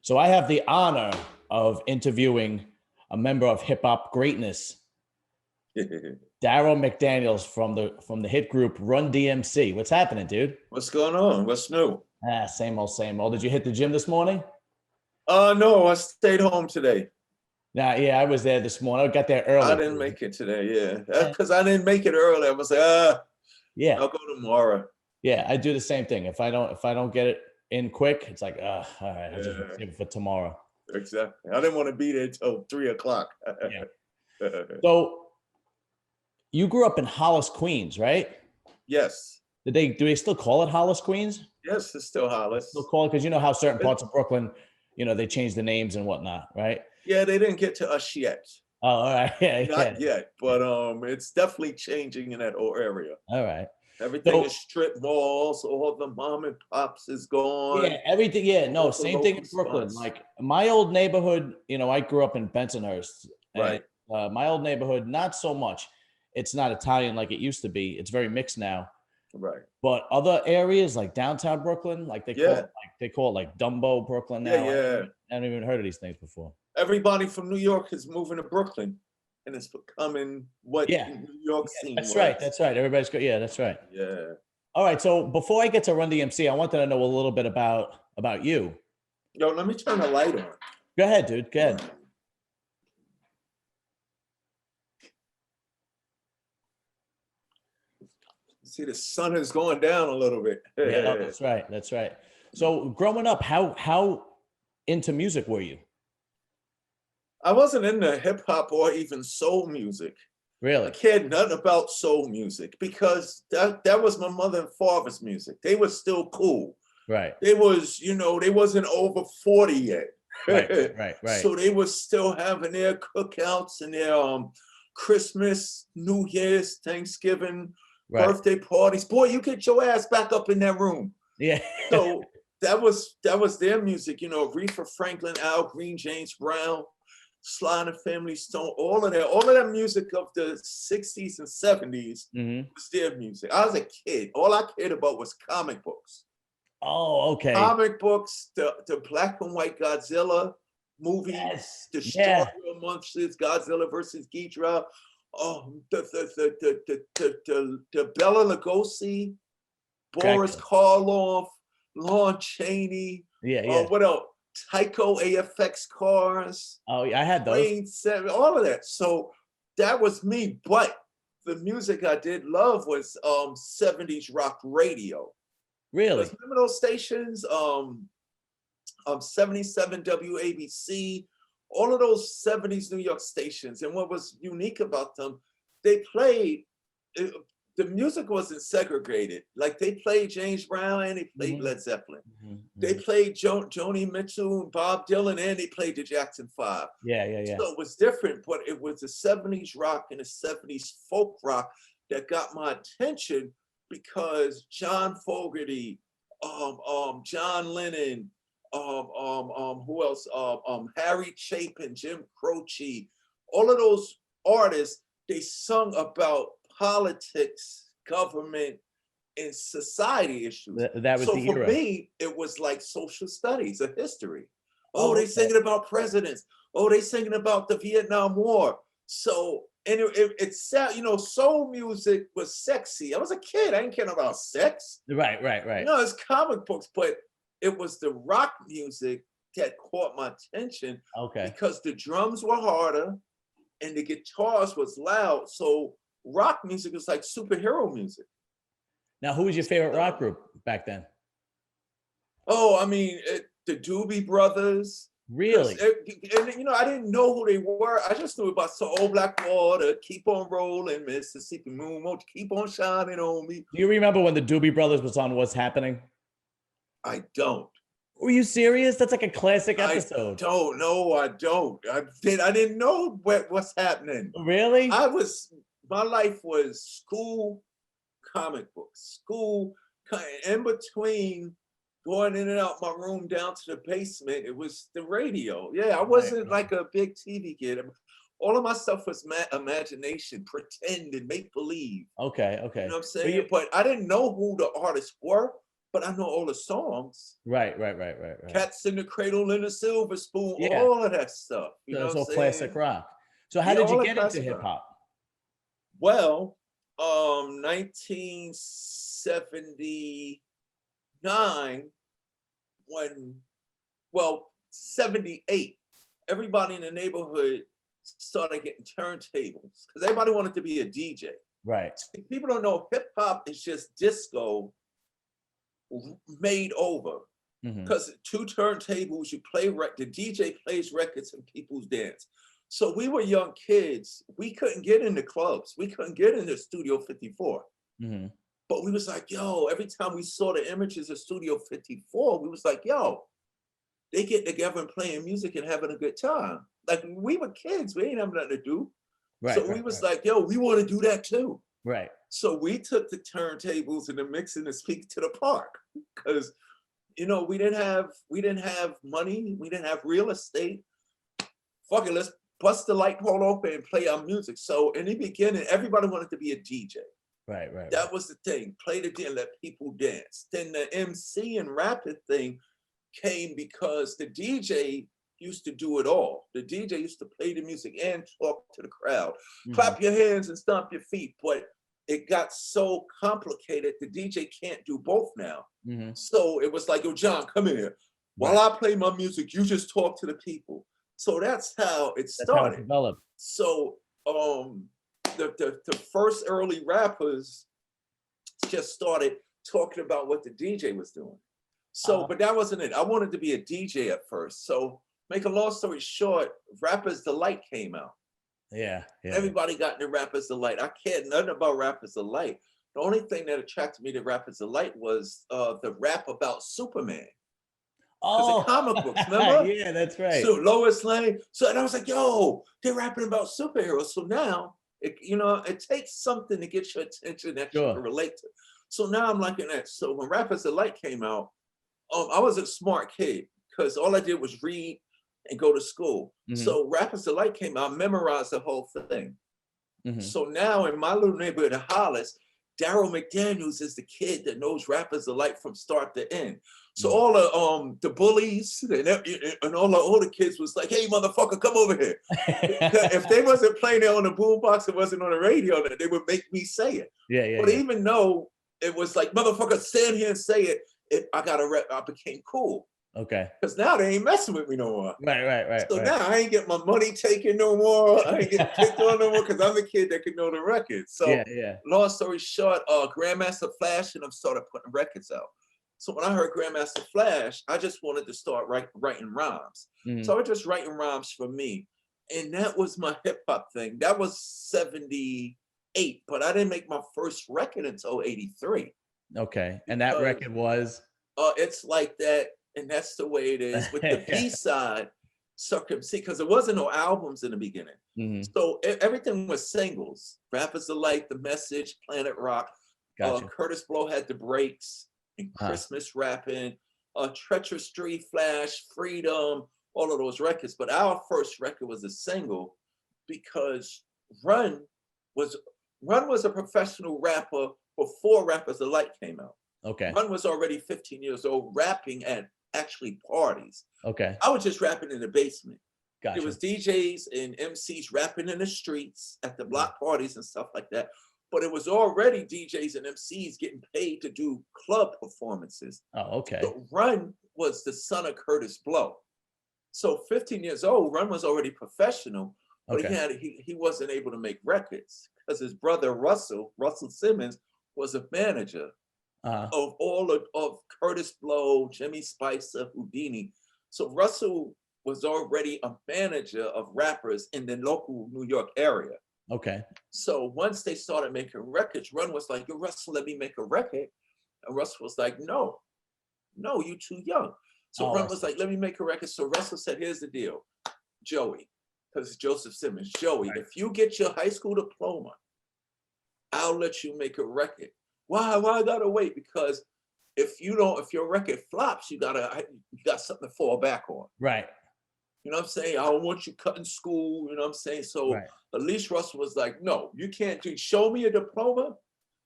So I have the honor of interviewing a member of hip hop greatness, Darryl McDaniels from the hit group Run-DMC. What's happening, dude? What's going on? What's new? Same old, same old. Did you hit the gym this morning? No, I stayed home today. Yeah, I was there this morning. I got there early. I didn't make it today, yeah. Because I didn't make it early. I was like, yeah, I'll go tomorrow. Yeah, I do the same thing. If I don't get it in quick, it's like, all right, I'll just save it for tomorrow. Exactly. I didn't want to be there till 3 o'clock. Yeah. So you grew up in Hollis, Queens, right? Yes. Do they still call it Hollis, Queens? Yes, it's still Hollis. Still call it, because you know how certain parts of Brooklyn, they changed the names and whatnot, right? Yeah, they didn't get to us yet. Oh, all right. Yeah, Not yet, but it's definitely changing in that whole area. All right. Everything is strip malls. All the mom and pops is gone. Yeah, everything. Yeah, no, same thing in Brooklyn. Spots. Like my old neighborhood, I grew up in Bensonhurst. Right. My old neighborhood, not so much. It's not Italian like it used to be. It's very mixed now. Right. But other areas like downtown Brooklyn, like they call it like Dumbo Brooklyn now. Yeah. I haven't even heard of these things before. Everybody from New York is moving to Brooklyn, and it's becoming what New York scene was. Right. That's right. Everybody's good. Yeah, that's right. Yeah. All right. So before I get to Run-DMC, I wanted to know a little bit about you. Yo, let me turn the light on. Go ahead, dude. Go ahead. See, the sun is going down a little bit. Yeah, no, that's right. That's right. So growing up, how into music were you? I wasn't into hip hop or even soul music. Really? I cared nothing about soul music because that was my mother and father's music. They were still cool. Right. They was, they wasn't over 40 yet. Right. So they was still having their cookouts and their Christmas, New Year's, Thanksgiving, birthday parties. Boy, you get your ass back up in that room. Yeah. So that was their music, Aretha Franklin, Al Green, James Brown, Sly and the Family Stone, all of that music of the 60s and 70s was their music. I was a kid. All I cared about was comic books. Oh, okay. Comic books, the black and white Godzilla movie, the Strawberry Monsters, Godzilla versus Ghidorah, the Bela Lugosi, Boris Karloff, Lon Chaney. Yeah. What else? Tyco AFX cars. Oh, yeah, I had those. All of that. So that was me. But the music I did love was 70s rock radio. Really? Remember those stations? 77 WABC, all of those 70s New York stations. And what was unique about them, they played, the music wasn't segregated. Like they played James Brown and they played Led Zeppelin. They played Joni Mitchell and Bob Dylan and they played the Jackson 5. Yeah. So it was different, but it was the 70s rock and the 70s folk rock that got my attention because John Fogerty, John Lennon, who else? Harry Chapin, Jim Croce, all of those artists, they sung about politics, government, and society issues. That was the era. For me, it was like social studies, a history. They singing about presidents. They singing about the Vietnam War. So, and it's sad, soul music was sexy. I was a kid. I didn't care about sex. Right. It's comic books, but it was the rock music that caught my attention. Okay. Because the drums were harder and the guitars was loud. So rock music was like superhero music. Now, who was your favorite rock group back then? The Doobie Brothers. Really? And I didn't know who they were. I just knew about Old Black Water, Keep on Rolling, Mississippi Moon, won't you keep on shining on me. Do you remember when the Doobie Brothers was on What's Happening? I don't. Were you serious? That's like a classic episode. I don't. I didn't know what's happening. Really? My life was school, comic books, school, in between going in and out my room down to the basement, it was the radio. Yeah, I wasn't like a big TV kid. All of my stuff was imagination, pretend, and make believe. Okay. You know what I'm saying? But I didn't know who the artists were. but I know all the songs. Right. Cats in the Cradle and the Silver Spoon, Yeah. all of that stuff. You know So it's what all I'm classic saying? rock. So how Yeah, did you all that get into classic hip rock. hop? Well, 1979, when, well, 78, everybody in the neighborhood started getting turntables because everybody wanted to be a DJ. Right. People don't know hip hop is just disco made over. Because 2 turntables, you play, the DJ plays records and people's dance. So we were young kids. We couldn't get into clubs. We couldn't get into Studio 54. But we was like, yo, every time we saw the images of Studio 54, we was like, yo, they get together and playing music and having a good time. Like, we were kids. We ain't having nothing to do. Right. So we was like, yo, we want to do that too. Right. So we took the turntables and the mixing and speak to the park because, you know, we didn't have money. We didn't have real estate. Fuck it, let's bust the light pole open and play our music. So in the beginning, everybody wanted to be a DJ. Right. That was the thing. Play the DJ, let people dance. Then the MC and rapping thing came because the DJ used to do it all. The DJ used to play the music and talk to the crowd. Clap your hands and stomp your feet. But it got so complicated, the DJ can't do both now. So it was like, yo, John, come here. While I play my music, you just talk to the people. So that's how it started. That's how it developed. So the first early rappers just started talking about what the DJ was doing. So, but that wasn't it. I wanted to be a DJ at first. So make a long story short, Rapper's Delight came out. Yeah. Everybody got into Rapper's Delight. I cared nothing about Rapper's Delight. The only thing that attracted me to Rapper's Delight was the rap about Superman. Because the comic books, remember? Yeah, that's right. So Lois Lane. So and I was like, yo, they're rapping about superheroes. So now, it takes something to get your attention that you can relate to. So now I'm liking that. So when Rapper's Delight came out, I was a smart kid because all I did was read and go to school. So Rapper's Delight came out, I memorized the whole thing. So now in my little neighborhood of Hollis, Darryl McDaniels is the kid that knows Rapper's Delight from start to end. So all the bullies and all the older kids was like, hey, motherfucker, come over here. If they wasn't playing it on the boombox, it wasn't on the radio, they would make me say it. But even though it was like, motherfucker, stand here and say it, I became cool. Okay. Because now they ain't messing with me no more. Right. So now I ain't getting my money taken no more. I ain't getting kicked on no more because I'm the kid that can know the records. So long story short, Grandmaster Flash and them started putting records out. So when I heard Grandmaster Flash, I just wanted to start writing rhymes. So I was just writing rhymes for me. And that was my hip hop thing. That was 78, but I didn't make my first record until 83. Okay. And that record was? It's Like That. And that's the way it is with the B-side, Circumstance, because there wasn't no albums in the beginning. So everything was singles. Rapper's Delight, The Message, Planet Rock. Curtis Blow had the breaks and Christmas rapping, Treacherous Street, Flash, Freedom, all of those records. But our first record was a single because Run was a professional rapper before Rapper's Delight came out. Okay. Run was already 15 years old, rapping at actually parties. Okay. I was just rapping in the basement. Gotcha. It was DJs and MCs rapping in the streets at the block parties and stuff like that. But it was already DJs and MCs getting paid to do club performances. Oh, okay. So Run was the son of Curtis Blow. So 15 years old, Run was already professional, but he wasn't able to make records because his brother Russell Simmons was a manager of all of Curtis Blow, Jimmy Spicer, Houdini. So Russell was already a manager of rappers in the local New York area. Okay. So once they started making records, Run was like, yo, Russell, let me make a record. And Russell was like, no, you too young. So Run was like, let me make a record. So Russell said, here's the deal, Joey, because it's Joseph Simmons. Joey, if you get your high school diploma, I'll let you make a record. Why I gotta wait? Because if your record flops, you got something to fall back on. Right. You know what I'm saying? I don't want you cutting school, you know what I'm saying? So at least Russell was like, no, you can't show me a diploma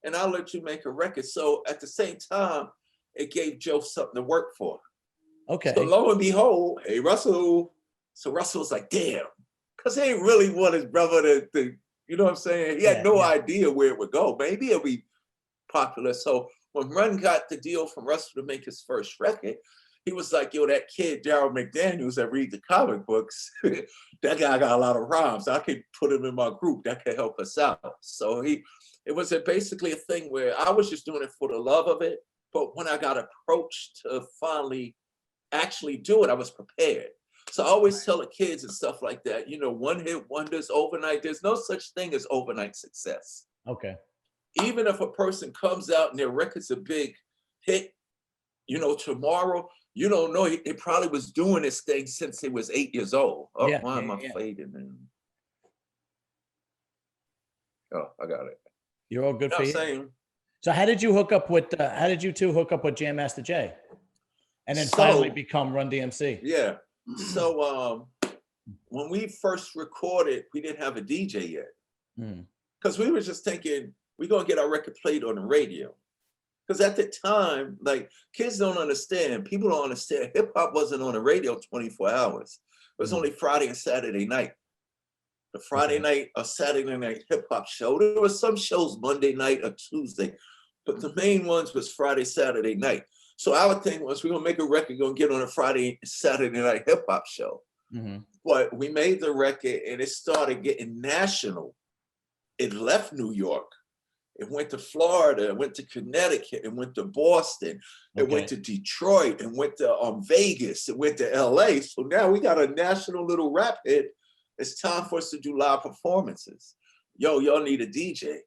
and I'll let you make a record. So at the same time, it gave Joe something to work for. Okay. So lo and behold, hey, Russell. So Russell was like, damn, because he didn't really want his brother to, you know what I'm saying? He had no idea where it would go. Maybe it'll be popular. So when Run got the deal from Russell to make his first record, he was like, yo, that kid, Darryl McDaniels, that read the comic books, that guy got a lot of rhymes. I could put him in my group. That could help us out. So it was basically a thing where I was just doing it for the love of it. But when I got approached to finally actually do it, I was prepared. So I always tell the kids and stuff like that, you know, one hit wonders overnight. There's no such thing as overnight success. Okay. Even if a person comes out and their record's a big hit, you know, tomorrow, you don't know, he probably was doing this thing since he was 8 years old. Oh, why am I fading? Oh, I got it. You're all good for you. Saying, so how did you hook up with, how did you two hook up with Jam Master Jay? And then finally become Run-DMC? Yeah. So when we first recorded, we didn't have a DJ yet. Because we were just thinking, we're going to get our record played on the radio. Because at the time, like, kids don't understand. People don't understand. Hip hop wasn't on the radio 24 hours. It was only Friday and Saturday night. The Friday night or Saturday night hip hop show. There were some shows Monday night or Tuesday, but the main ones was Friday, Saturday night. So our thing was, we're going to make a record, going to get on a Friday, Saturday night hip hop show. But we made the record and it started getting national. It left New York. It went to Florida, it went to Connecticut, it went to Boston, it went to Detroit, it went to Vegas, it went to LA. So now we got a national little rap hit. It's time for us to do live performances. Yo, y'all need a DJ.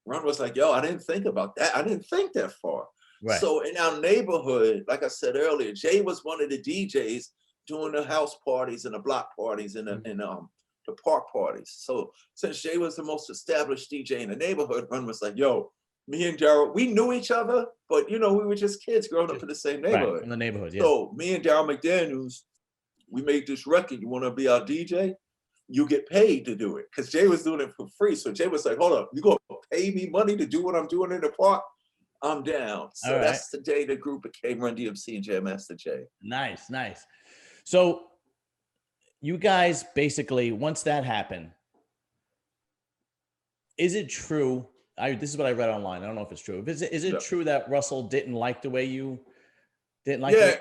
Run was like, yo, I didn't think about that. I didn't think that far. Right. So in our neighborhood, like I said earlier, Jay was one of the DJs doing the house parties and the block parties and the park parties. So since Jay was the most established DJ in the neighborhood, Run was like, yo, me and Darryl, we knew each other, but you know, we were just kids growing up in the same neighborhood. Right, in the neighborhood, yeah. So me and Darryl McDaniels, we made this record. You want to be our DJ? You get paid to do it. Because Jay was doing it for free. So Jay was like, hold up, you gonna pay me money to do what I'm doing in the park? I'm down. So that's the day the group became Run-DMC and Jam Master Jay. Nice, nice. So you guys basically, once that happened, is it true? This is what I read online. I don't know if it's true. Is it true that Russell didn't like the way you didn't like? Yeah,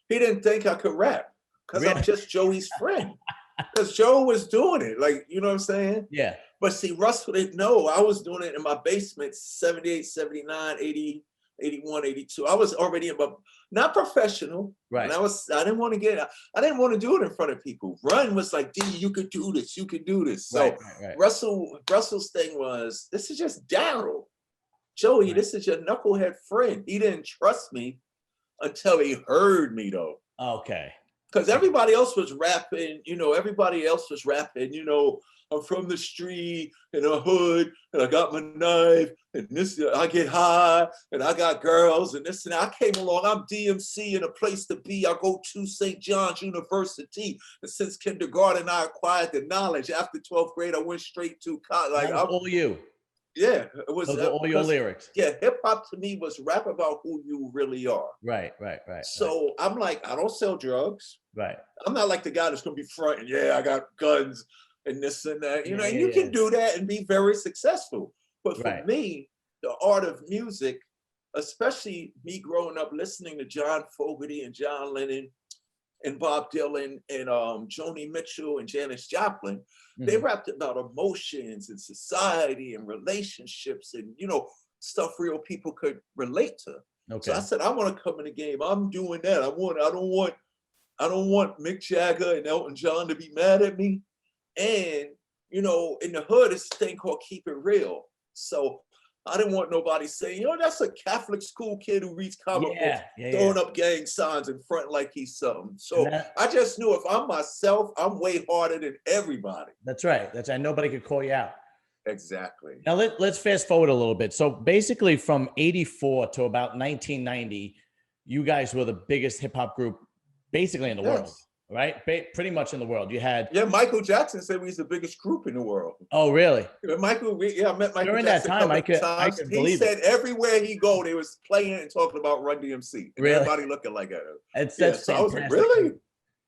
he didn't think I could rap because I'm just Joey's friend. Because Joe was doing it, like, you know what I'm saying? Yeah. But see, Russell didn't know. I was doing it in my basement, 78, 79, 80, 81, 82. I was already in my, not professional. Right. And I didn't want to do it in front of people. Run was like, D, you could do this. You could do this. So Russell's thing was, this is just Darryl. Joey, this is your knucklehead friend. He didn't trust me until he heard me though. Okay. Because everybody else was rapping, you know, I'm from the street in a hood and I got my knife and this, I get high and I got girls and this and that. I came along, I'm DMC and a place to be. I go to St. John's University. And since kindergarten, I acquired the knowledge. After 12th grade, I went straight to college. Like, all you. Yeah, it was all your lyrics. Yeah, hip hop to me was rap about who you really are. Right. So I'm like, I don't sell drugs. Right. I'm not like the guy that's gonna be fronting. Yeah, I got guns and this and that. You know, and you can do that and be very successful. But for me, the art of music, especially me growing up listening to John Fogerty and John Lennon and Bob Dylan and Joni Mitchell and Janis Joplin, they rapped about emotions and society and relationships and, you know, stuff real people could relate to. Okay. So I said, I want to come in the game. I'm doing that. I don't want Mick Jagger and Elton John to be mad at me. And, you know, in the hood, it's a thing called keep it real. So I didn't want nobody saying, you know, that's a Catholic school kid who reads comic books, throwing up gang signs in front like he's something. So I just knew if I'm myself, I'm way harder than everybody. That's right. Nobody could call you out. Exactly. Now let's fast forward a little bit. So basically from 84 to about 1990, you guys were the biggest hip hop group basically in the world. right? Pretty much in the world. You had Michael Jackson said we was the biggest group in the world. Oh, really? Michael, I met Michael During Jackson that time, a couple I times. could He believe said it. everywhere he go, they was playing and talking about Run-DMC. And Really? everybody looking like at him. That's So fantastic. I was like, really?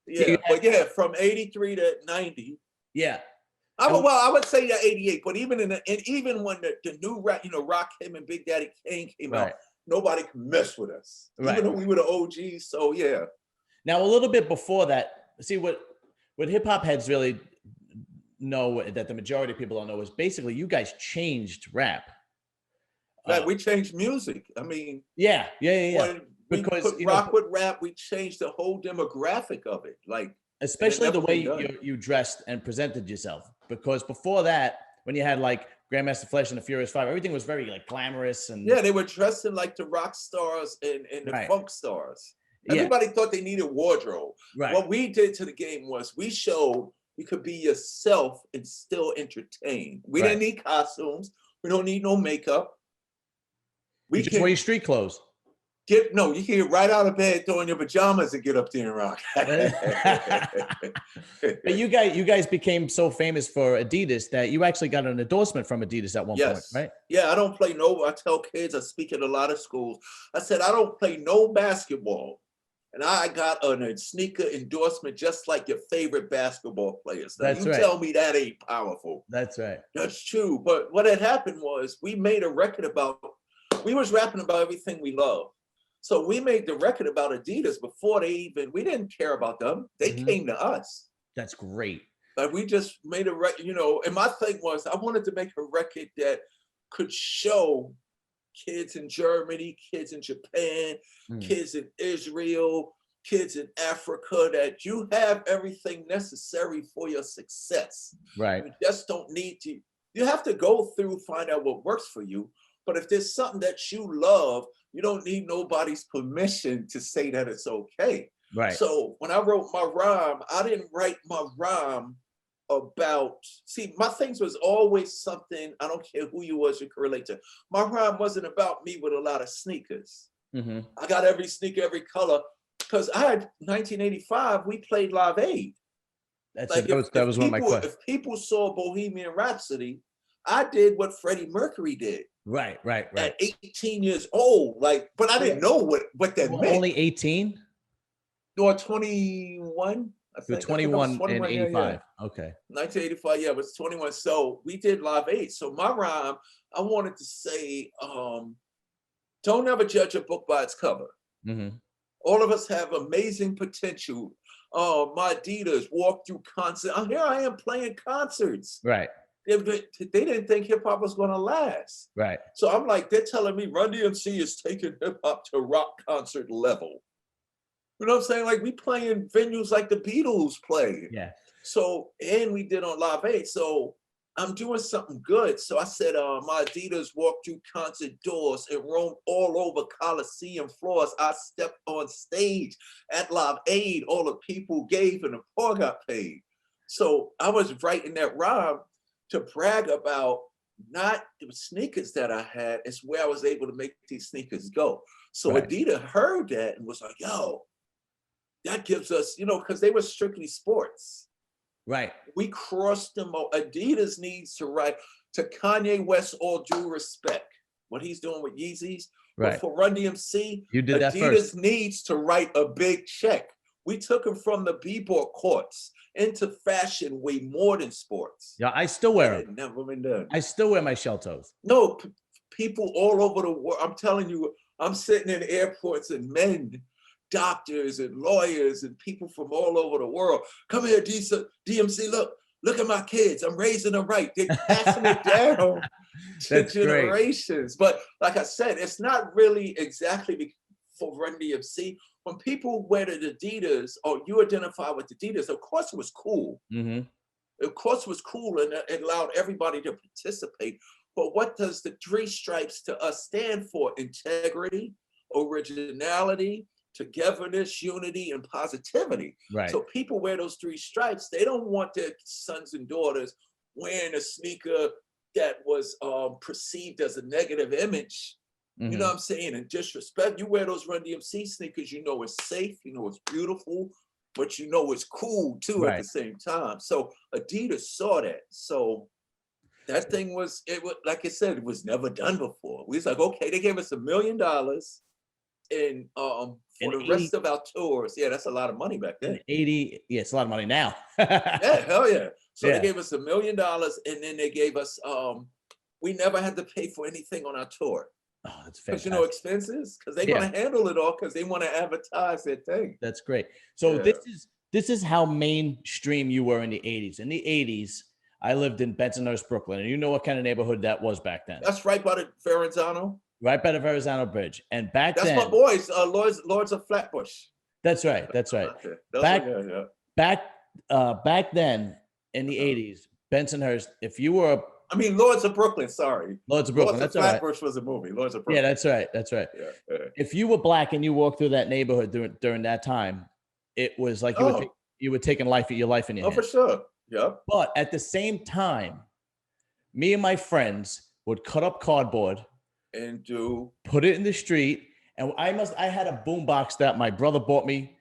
Yeah, but yeah, from 83 to 90. Yeah. Well, I would say 88, but even even when the new rap, Rakim and Big Daddy Kane came out, nobody could mess with us. Even though we were the OGs. So yeah. Now a little bit before that, see what hip hop heads really know that the majority of people don't know is basically you guys changed rap. We changed music. I mean, yeah. When because we put rock with rap, we changed the whole demographic of it. Like especially the way you dressed and presented yourself. Because before that, when you had like Grandmaster Flash and the Furious Five, everything was very like glamorous and they were dressing like the rock stars and the funk stars. Everybody thought they needed wardrobe. What we did to the game was we showed you could be yourself and still entertain. We didn't need costumes. We don't need no makeup. We just wear your street clothes. You can get right out of bed, throw in your pajamas and get up there and rock. But you guys became so famous for Adidas that you actually got an endorsement from Adidas at one point, right? Yeah, I don't play I tell kids, I speak at a lot of schools. I said, I don't play no basketball. And I got a sneaker endorsement just like your favorite basketball players. Now, tell me that ain't powerful. That's right. That's true. But what had happened was we made a record we was rapping about everything we love. So we made the record about Adidas before we didn't care about them. They came to us. That's great. But we just made a record, and my thing was I wanted to make a record that could show kids in Germany, kids in Japan, kids in Israel, kids in Africa that you have everything necessary for your success. Right. You just don't need to, you have to go through, find out what works for you. But if there's something that you love, you don't need nobody's permission to say that it's okay. Right. So when I wrote my rhyme, I didn't write my rhyme about, my things was always something, I don't care who you was, you could relate to. My rhyme wasn't about me with a lot of sneakers. I got every sneaker, every color, because I had 1985, we played Live Aid. That was one of my questions. If people saw Bohemian Rhapsody, I did what Freddie Mercury did. Right. At 18 years old, but I didn't know what that meant. Only 18? Or 21. I think. 21 in 85. Yeah. Okay. 1985, it was 21. So we did Live Aid. So my rhyme, I wanted to say, don't ever judge a book by its cover. All of us have amazing potential. My Adidas walked through concert. Here I am playing concerts. Right. They didn't think hip hop was going to last. Right. So I'm like, they're telling me Run-DMC is taking hip hop to rock concert level. You know what I'm saying? Like we playing venues like the Beatles play. Yeah. So, and we did on Live Aid. So I'm doing something good. So I said, my Adidas walked through concert doors and roamed all over Coliseum floors. I stepped on stage at Live Aid. All the people gave and the poor got paid. So I was writing that rhyme to brag about not the sneakers that I had, it's where I was able to make these sneakers go. So Adidas heard that and was like, yo, that gives us, because they were strictly sports. Right. We crossed them. Adidas needs to write to Kanye West, all due respect, what he's doing with Yeezys. Right. But for Run-DMC, you did that Adidas first. Needs to write a big check. We took them from the b-boy courts into fashion way more than sports. Yeah, I still wear them. Never been done. I still wear my shell toes. No, people all over the world. I'm telling you, I'm sitting in airports and men, doctors and lawyers and people from all over the world. Come here, DMC, look at my kids. I'm raising them right. They're passing it down to generations. Great. But like I said, it's not really exactly for Run-DMC. When people wear the Adidas or you identify with Adidas, of course it was cool. Of course it was cool and it allowed everybody to participate. But what does the three stripes to us stand for? Integrity, originality, togetherness, unity, and positivity. Right. So people wear those three stripes. They don't want their sons and daughters wearing a sneaker that was perceived as a negative image. You know what I'm saying? And disrespect. You wear those Run-DMC sneakers, it's safe, it's beautiful. but you know it's cool too at the same time. So Adidas saw that. So that thing was, it was, like I said, it was never done before. We was like, okay, they gave us $1 million and for the rest of our tours. Yeah, that's a lot of money back then. 80, yeah, it's a lot of money now. Yeah, hell yeah. So they gave us $1 million, and then they gave us we never had to pay for anything on our tour. Oh, that's fantastic. Because you know expenses, because they're gonna handle it all because they want to advertise their thing. That's great. So this is how mainstream you were in the 80s. In the 80s, I lived in Bensonhurst, Brooklyn, and you know what kind of neighborhood that was back then. That's right by the Verrazano. Right by the Verrazano Bridge. And back then, that's my boys, Lords of Flatbush. That's right. That's right. Back then in the 80s, Bensonhurst, if you were Lords of Brooklyn, sorry. Lords of Brooklyn. Lords of Flatbush was a movie. Lords of Brooklyn. Yeah, that's right. That's right. Yeah. If you were black and you walked through that neighborhood during that time, it was like you were taking your life in your hands. Oh, for sure. Yeah. But at the same time, me and my friends would cut up cardboard and put it in the street. And I had a boombox that my brother bought me.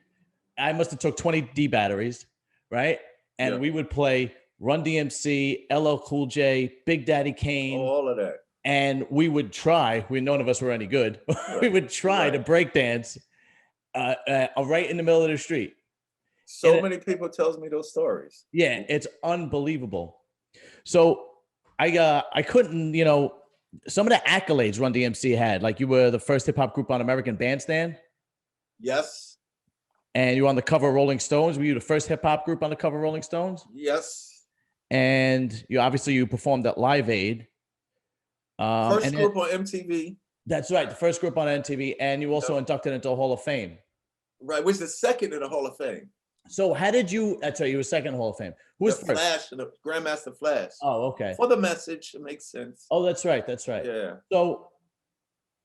I must have took 20 D batteries, right? And we would play Run-DMC, LL Cool J, Big Daddy Kane. All of that. And we would try, none of us were any good. We would try to break dance right in the middle of the street. So many people tells me those stories. Yeah, it's unbelievable. So I couldn't, some of the accolades Run-DMC had, like you were the first hip hop group on American Bandstand. Yes. And you were on the cover of Rolling Stones. Were you the first hip hop group on the cover of Rolling Stones? Yes. And you performed at Live Aid. First group on MTV. That's right, the first group on MTV, and you also inducted into the Hall of Fame. Right, which is the second in the Hall of Fame. So how did you? I tell you, were second Hall of Fame. Who was first? Flash, the Grandmaster Flash. Oh, okay. For the message, it makes sense. Oh, that's right. That's right. Yeah. So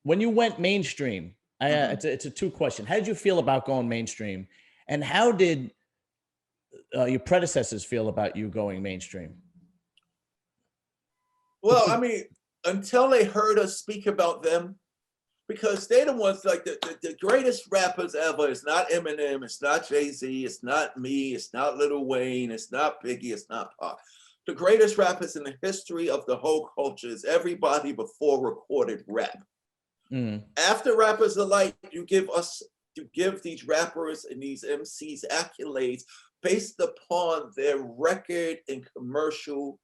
when you went mainstream, it's a two question. How did you feel about going mainstream, and how did your predecessors feel about you going mainstream? Well, until they heard us speak about them, because they the ones like the greatest rappers ever. It's not Eminem, it's not Jay-Z, it's not me, it's not Lil Wayne, it's not Biggie, it's not Pac. The greatest rappers in the history of the whole culture is everybody before recorded rap. After rappers alike, you give these rappers and these MCs accolades based upon their record and commercial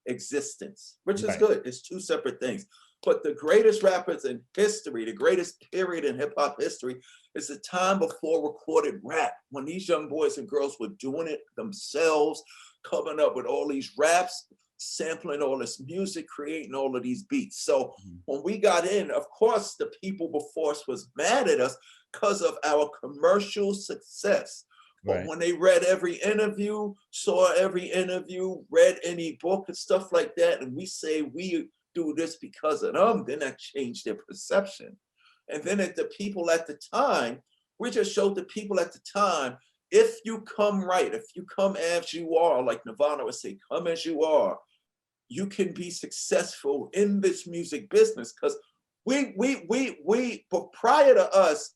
existence, which is good. It's two separate things. But the greatest rappers in history, the greatest period in hip hop history, is the time before recorded rap, when these young boys and girls were doing it themselves, coming up with all these raps, sampling all this music, creating all of these beats. So when we got in, of course, the people before us was mad at us because of our commercial success. But when they read every interview, saw every interview, read any book and stuff like that, and we say we do this because of them, then that changed their perception. And then the people at the time, we just showed the people at the time, if you come right, if you come as you are, like Nirvana would say, come as you are, you can be successful in this music business. Because but prior to us,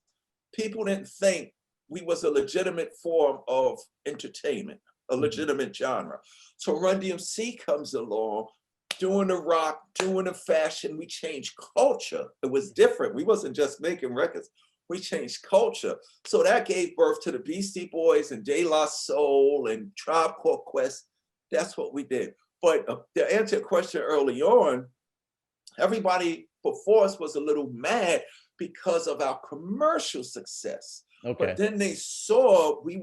people didn't think we was a legitimate form of entertainment, a legitimate genre. So Run-DMC comes along, doing the rock, doing the fashion, we changed culture. It was different. We wasn't just making records, we changed culture. So that gave birth to the Beastie Boys and De La Soul and Tribe Called Quest. That's what we did. But to answer your question early on, everybody before us was a little mad because of our commercial success. But then they saw we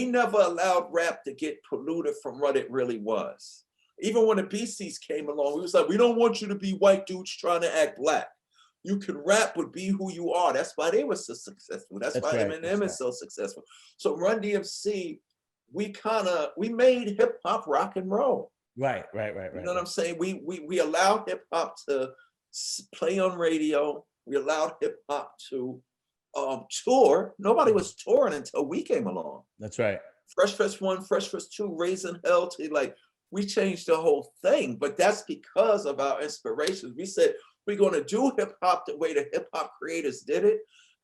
never allowed rap to get polluted from what it really was. Even when the Beasties came along, we was like, we don't want you to be white dudes trying to act black. You can rap, but be who you are. That's why they were so successful. That's why Eminem is so successful. So Run-DMC, we made hip hop rock and roll. Right. You know what I'm saying? We allowed hip hop to play on radio. We allowed hip hop to tour. Nobody was touring until we came along. That's right. Fresh Fresh 1, Fresh Fresh 2, Raising Hell to we changed the whole thing. But that's because of our inspirations. We said we're going to do hip hop the way the hip hop creators did it.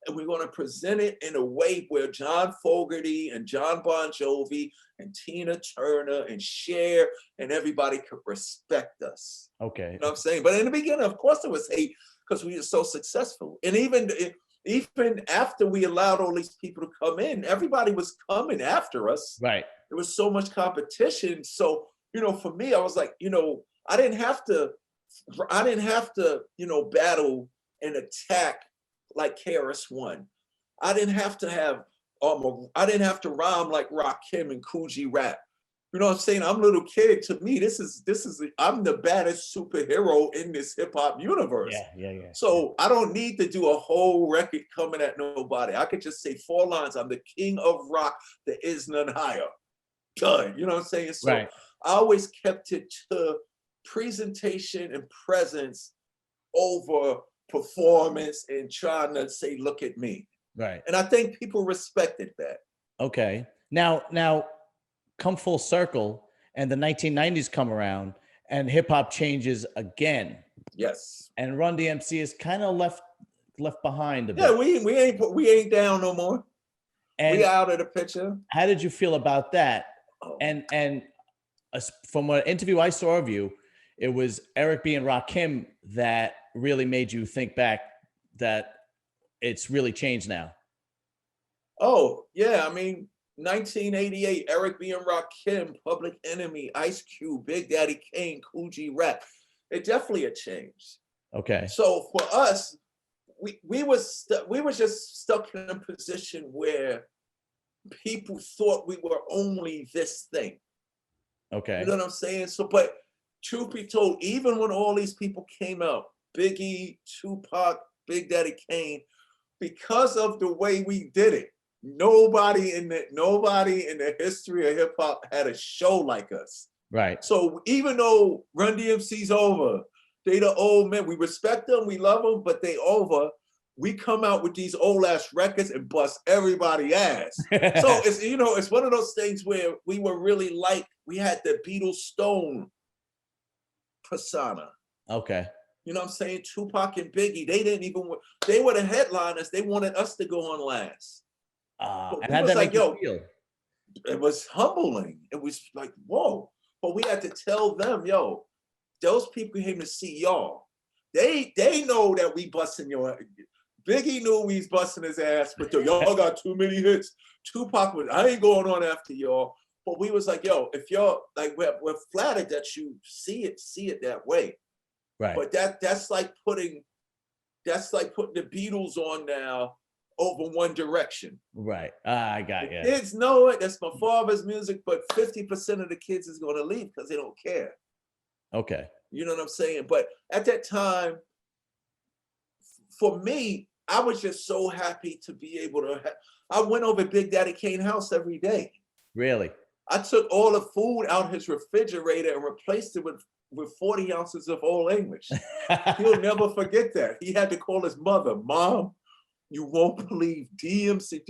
and we're going to present it in a way where John Fogerty and John Bon Jovi and Tina Turner and Cher and everybody could respect us. Okay. You know what I'm saying? But in the beginning, of course, there was hate because we were so successful. And even after we allowed all these people to come in, everybody was coming after us. Right. There was so much competition. So, you know, for me, I was like, you know, I didn't have to, you know, battle and attack like KRS-One. I didn't have to rhyme like Rakim and Coogee rap. You know what I'm saying? I'm a little kid. To me, I'm the baddest superhero in this hip hop universe. Yeah. So I don't need to do a whole record coming at nobody. I could just say 4 lines. I'm the king of rock. There is none higher. Done. You know what I'm saying? So right. I always kept it to presentation and presence over performance and trying to say, look at me. Right. And I think people respected that. Okay. Now come full circle and the 1990s come around and hip hop changes again. Yes. And Run-DMC is kind of left behind a bit. Yeah, we ain't down no more. And we out of the picture. How did you feel about that? Oh. And from an interview I saw of you, it was Eric B. and Rakim that really made you think back that it's really changed now. Oh, yeah. I mean, 1988, Eric B. and Rakim, Public Enemy, Ice Cube, Big Daddy Kane, Coogee Rap. It definitely a change. Okay. So for us, we were just stuck in a position where people thought we were only this thing. Okay. You know what I'm saying? So, but truth be told, even when all these people came out, Biggie, Tupac, Big Daddy Kane, because of the way we did it, nobody in the history of hip hop had a show like us. Right. So even though Run-DMC's over, they the old men. We respect them, we love them, but they over. We come out with these old ass records and bust everybody ass. So it's, you know, it's one of those things where we were really like, we had the Beatles Stone persona. Okay. You know what I'm saying? Tupac and Biggie, they were the headliners. They wanted us to go on last. And how'd that make you feel? It was humbling. It was like, whoa. But we had to tell them, yo, those people came to see y'all. They know that we busting your. Biggie knew we was busting his ass, but y'all got too many hits. Tupac was, I ain't going on after y'all. But we was like, yo, if y'all like, we're flattered that you see it that way. Right. But that's like putting the Beatles on now over One Direction. Right. I got you. Kids know it. That's my father's music, but 50% of the kids is going to leave because they don't care. Okay. You know what I'm saying? But at that time, for me, I was just so happy to be able to. I went over Big Daddy Kane's house every day. Really? I took all the food out his refrigerator and replaced it with 40 ounces of Old English. He'll never forget that. He had to call his mother, Mom, you won't believe DMC.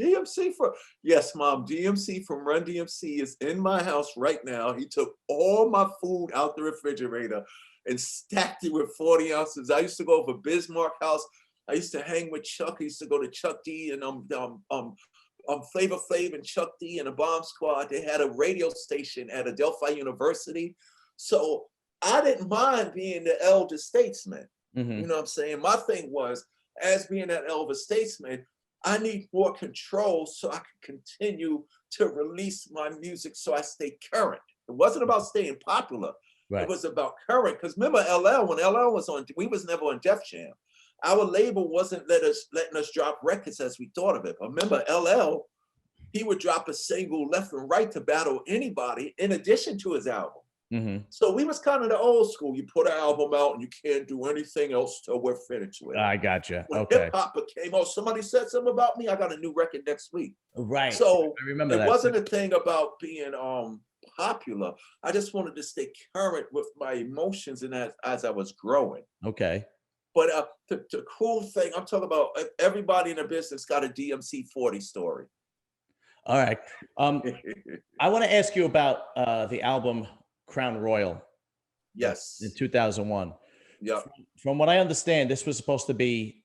Yes, Mom, DMC from Run-DMC is in my house right now. He took all my food out the refrigerator and stacked it with 40 ounces. I used to go over Bismarck House. I used to hang with Chuck. I used to go to Chuck D and Flavor Flav and Chuck D and the Bomb Squad. They had a radio station at Adelphi University. So I didn't mind being the elder statesman. Mm-hmm. You know what I'm saying? My thing was, as being that elder statesman, I need more control so I can continue to release my music so I stay current. It wasn't about staying popular. Right. It was about current. Because remember LL, when LL was on, we was never on Def Jam. Our label wasn't letting us drop records as we thought of it. But remember LL, he would drop a single left and right to battle anybody in addition to his album. Mm-hmm. So we was kind of the old school. You put an album out and you can't do anything else till we're finished with it. I gotcha. When okay. hip hop became, oh, somebody said something about me, I got a new record next week. Right. So I remember that. It wasn't a thing about being popular. I just wanted to stay current with my emotions and as I was growing. Okay. But the cool thing, I'm talking about everybody in the business got a DMC 40 story. All right. I want to ask you about the album Crown Royal. Yes. In 2001. Yeah. From what I understand, this was supposed to be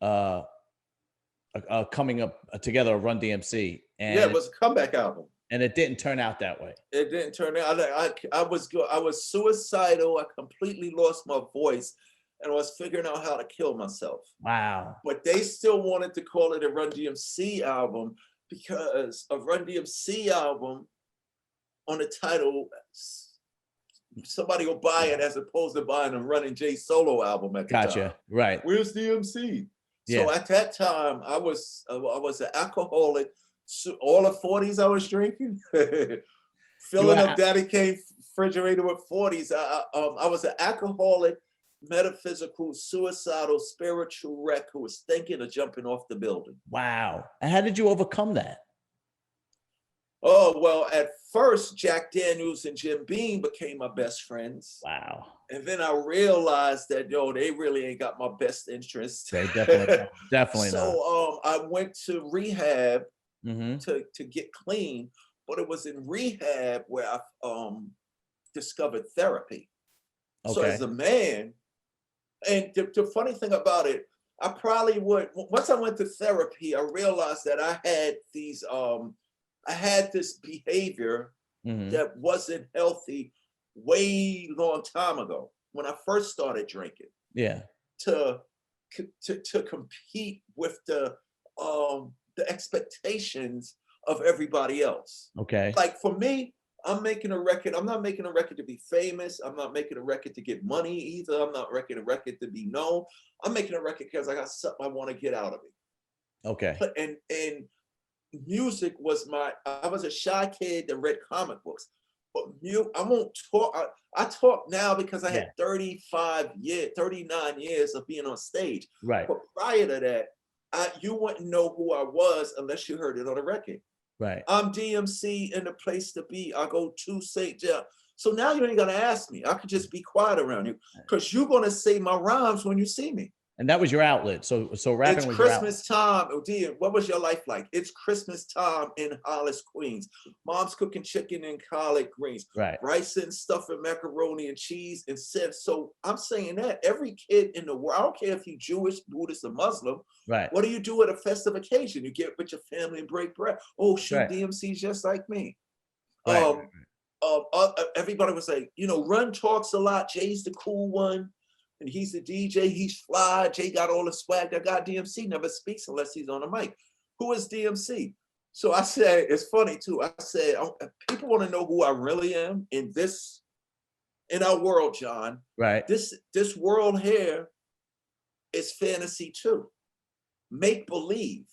coming up together a Run DMC, and Yeah, it was a comeback album. And it didn't turn out that way. It didn't turn out. I was suicidal. I completely lost my voice, and I was figuring out how to kill myself. Wow. But they still wanted to call it a Run DMC album because a Run DMC album on the title, somebody will buy it as opposed to buying a Run and J solo album at the time. Right. Where's DMC? Yeah. So at that time, I was an alcoholic. So all the 40s I was drinking, filling up Daddy Kane refrigerator with 40s. I was an alcoholic, metaphysical, suicidal, spiritual wreck who was thinking of jumping off the building. Wow. And how did you overcome that? Oh, well, at first, Jack Daniels and Jim Beam became my best friends. Wow. And then I realized that, they really ain't got my best interest. They definitely not. So I went to rehab mm-hmm. to get clean, but it was in rehab where I discovered therapy. Okay. So as a man, and the funny thing about it, I probably would, once I went to therapy, I realized that I had this behavior mm-hmm. that wasn't healthy way long time ago when I first started drinking. Yeah. To compete with the expectations of everybody else. Okay. Like for me, I'm making a record. I'm not making a record to be famous. I'm not making a record to get money either. I'm not making a record to be known. I'm making a record because I got something I want to get out of it. Okay. And music was I was a shy kid that read comic books. But I won't talk. I talk now because I had 39 years of being on stage. Right. But prior to that, you wouldn't know who I was unless you heard it on a record. Right. I'm DMC in the place to be. I go to St. John. So now you ain't gonna ask me. I could just be quiet around you because you're gonna say my rhymes when you see me. And that was your outlet. So rapping was your outlet. It's Christmas time. Oh, dear, what was your life like? It's Christmas time in Hollis, Queens. Mom's cooking chicken and collard greens. Right. Rice and stuffing macaroni and cheese and said. So I'm saying that every kid in the world, I don't care if you're Jewish, Buddhist, or Muslim. Right. What do you do at a festive occasion? You get with your family and break bread. Oh, shoot, right. DMC's just like me. Right. Everybody was like, Run talks a lot. Jay's the cool one. And he's the DJ, he's fly. Jay got all the swag. That guy DMC never speaks unless he's on the mic. Who is DMC? So I said, it's funny too. I said, people want to know who I really am in our world, John. Right. This world here is fantasy too. Make believe.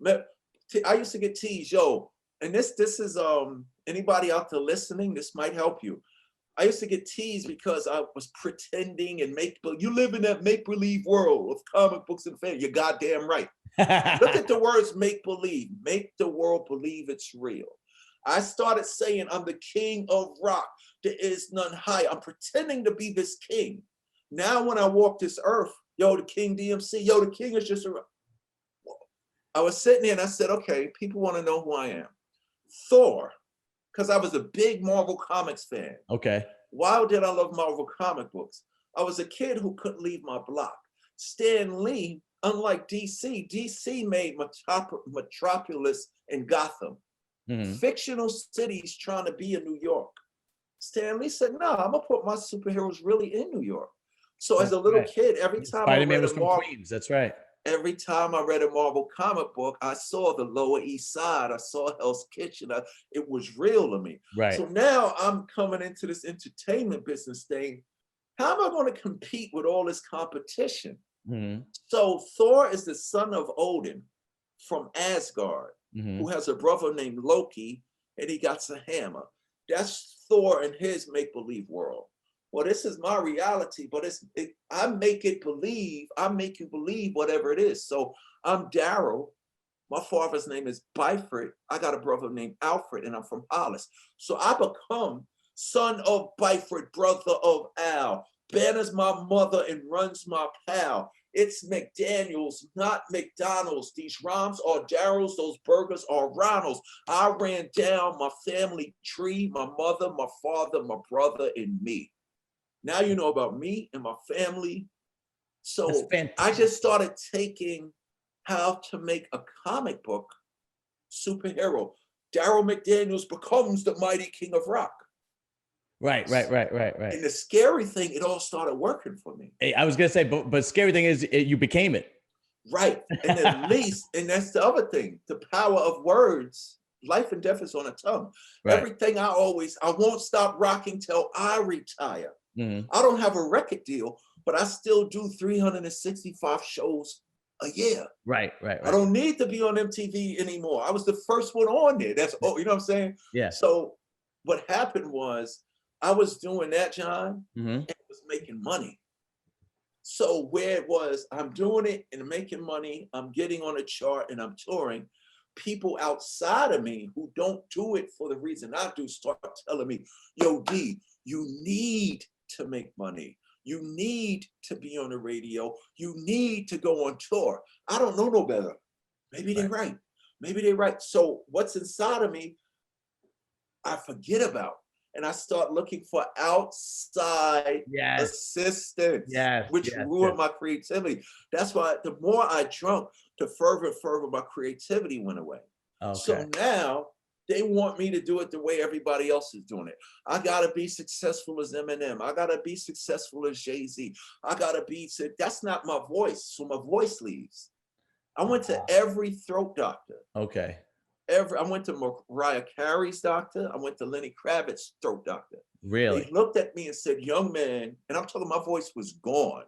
I used to get teased, and this is anybody out there listening, this might help you. I used to get teased because I was pretending and you live in that make-believe world of comic books and fantasy. You're goddamn right. Look at the words make-believe. Make the world believe it's real. I started saying I'm the king of rock. There is none higher. I'm pretending to be this king. Now when I walk this earth, the KingDMC, the king is just I was sitting there and I said, okay, people want to know who I am. Thor. Because I was a big Marvel Comics fan. Okay. Why did I love Marvel comic books? I was a kid who couldn't leave my block. Stan Lee, unlike DC made Metropolis and Gotham. Mm-hmm. Fictional cities trying to be in New York. Stan Lee said, no, I'm going to put my superheroes really in New York. So as a little kid, every time Spider-Man was from Queens, that's right. Every time I read a Marvel comic book, I saw the Lower East Side. I saw Hell's Kitchen. It was real to me. Right. So now I'm coming into this entertainment business thing. How am I going to compete with all this competition? Mm-hmm. So Thor is the son of Odin from Asgard, mm-hmm. who has a brother named Loki, and he got a hammer. That's Thor in his make-believe world. Well, this is my reality, but I make you believe whatever it is. So I'm Darryl. My father's name is Byford. I got a brother named Alfred, and I'm from Hollis. So I become son of Byford, brother of Al. Banner's my mother and runs my pal. It's McDaniels, not McDonald's. These rhymes are Darryl's, those burgers are Ronald's. I ran down my family tree, my mother, my father, my brother, and me. Now you know about me and my family. So I just started taking how to make a comic book superhero. Darryl McDaniels becomes the mighty king of rock. Right. And the scary thing, it all started working for me. Hey, I was gonna say, but scary thing is you became it. Right. And at least, and that's the other thing, the power of words. Life and death is on the tongue. Right. Everything I won't stop rocking till I retire. Mm-hmm. I don't have a record deal, but I still do 365 shows a year. Right. I don't need to be on MTV anymore. I was the first one on there. That's, you know what I'm saying? Yeah. So what happened was I was doing that, John, and it was making money. So where it was, I'm doing it and making money, I'm getting on a chart and I'm touring. People outside of me who don't do it for the reason I do start telling me, yo, D, you need to make money. You need to be on the radio. You need to go on tour. I don't know no better. Maybe they're right. Maybe they're right. So what's inside of me, I forget about. And I start looking for outside assistance, which ruined my creativity. That's why the more I drunk, the further my creativity went away. Okay. So now they want me to do it the way everybody else is doing it. I gotta be successful as Eminem. I gotta be successful as Jay-Z. I gotta be, that's not my voice. So my voice leaves. I went to every throat doctor. Okay. I went to Mariah Carey's doctor. I went to Lenny Kravitz's throat doctor. Really? They looked at me and said, young man, and I'm talking, my voice was gone.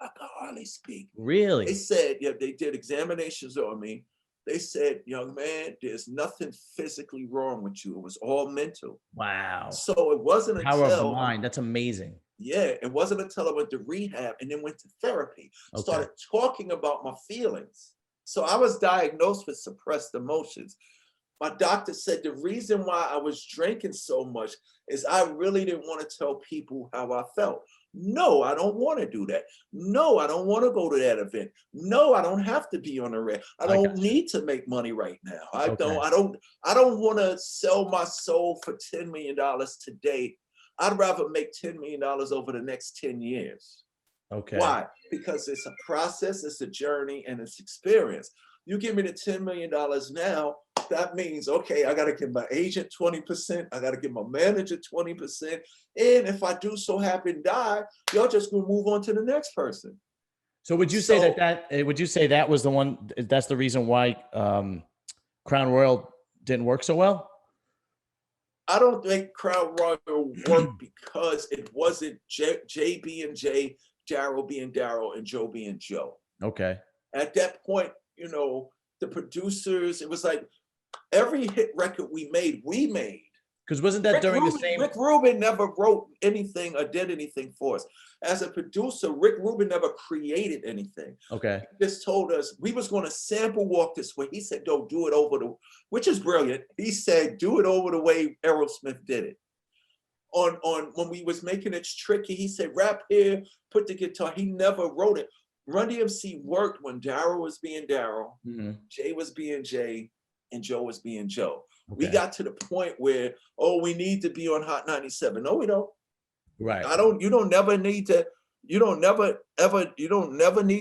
I could hardly speak. Really? They said, they did examinations on me. They said, young man, there's nothing physically wrong with you. It was all mental. Wow. So it wasn't until— Power of the mind. That's amazing. Yeah, it wasn't until I went to rehab and then went to therapy, started talking about my feelings. So I was diagnosed with suppressed emotions. My doctor said the reason why I was drinking so much is I really didn't want to tell people how I felt. No, I don't want to do that. No, I don't want to go to that event. No, I don't have to be on the red. I don't need to make money right now. I don't want to sell my soul for $10 million today. I'd rather make $10 million over the next 10 years. Okay. Why? Because it's a process, it's a journey, and it's experience. You give me the $10 million now, that means, okay, I got to give my agent 20%. I got to give my manager 20%. And if I do so happen die, y'all just gonna move on to the next person. So would you say that was the one, that's the reason why Crown Royal didn't work so well? I don't think Crown Royal worked because it wasn't J being J, Darryl being Darryl, and Joe being Joe. Okay. At that point, you know, the producers, it was like, every hit record we made. Because wasn't that during the same— Rick Rubin never wrote anything or did anything for us. As a producer, Rick Rubin never created anything. Okay. He just told us we was going to sample walk this way. He said, don't do it over the, which is brilliant. He said, do it over the way Aerosmith did it. On when we was making It's Tricky, he said, rap here, put the guitar. He never wrote it. Run-DMC worked when Darryl was being Darryl, Jay was being Jay, and Joe was being Joe. Okay. We got to the point where, we need to be on Hot 97. No, we don't. Right. You don't never need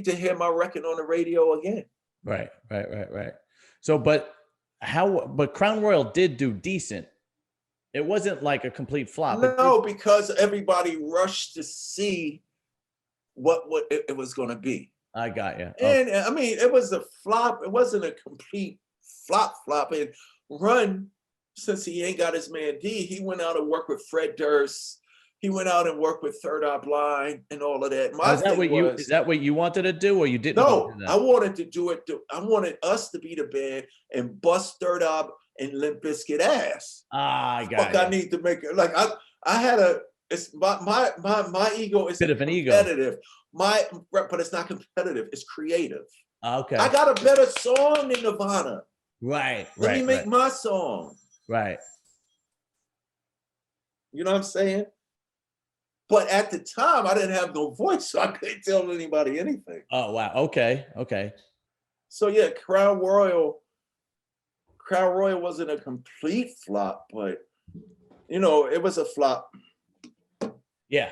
to hear my record on the radio again. Right. So, but Crown Royal did do decent. It wasn't like a complete flop. No, because everybody rushed to see what it was going to be. I got you. And I mean, it was a flop. It wasn't a complete flop. And Run, since he ain't got his man D, he went out and worked with Fred Durst. He went out and worked with Third Eye Blind and all of that. Is that what you wanted to do, or you didn't? No, I wanted to do it. I wanted us to be the band and bust Third Eye and Limp Bizkit ass. I got it. I need to make it. Like I had a. It's my ego is bit of an competitive. But it's not competitive. It's creative. Okay. I got a better song than Nirvana. Right. Let me make my song. Right. You know what I'm saying? But at the time, I didn't have no voice, so I couldn't tell anybody anything. Oh wow. Okay. So yeah, Crown Royal wasn't a complete flop, but you know, it was a flop. Yeah.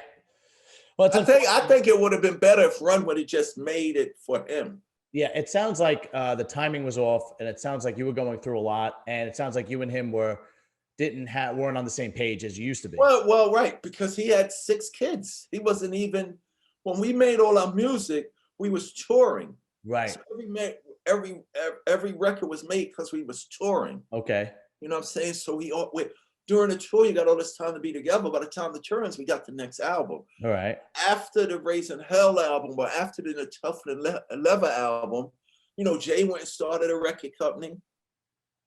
Well, I think it would have been better if Run would have just made it for him. Yeah, it sounds like the timing was off, and it sounds like you were going through a lot, and it sounds like you and him weren't on the same page as you used to be. Well, right, because he had 6 kids. He wasn't even, when we made all our music, we was touring. Right. So every record was made because we was touring. Okay. You know what I'm saying? So during the tour, you got all this time to be together. By the time the tour ends, we got the next album. All right. After the Raising Hell album, or after the Tough and Leather album, you know, Jay went and started a record company.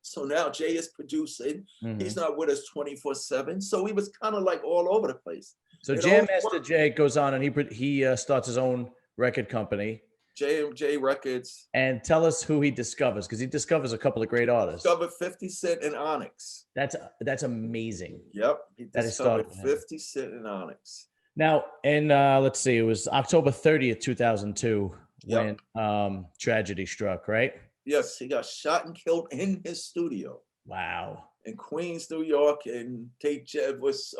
So now Jay is producing. Mm-hmm. He's not with us 24/7. So we was kind of like all over the place. So Jam Master Jay goes on and he starts his own record company. J Records. And tell us who he discovers, because he discovers a couple of great artists. Discovered 50 Cent and Onyx. That's amazing. Yep. He discovered 50 Cent and Onyx. Now, and let's see, it was October 30th, 2002 when tragedy struck, right? Yes, he got shot and killed in his studio. Wow. In Queens, New York, and it was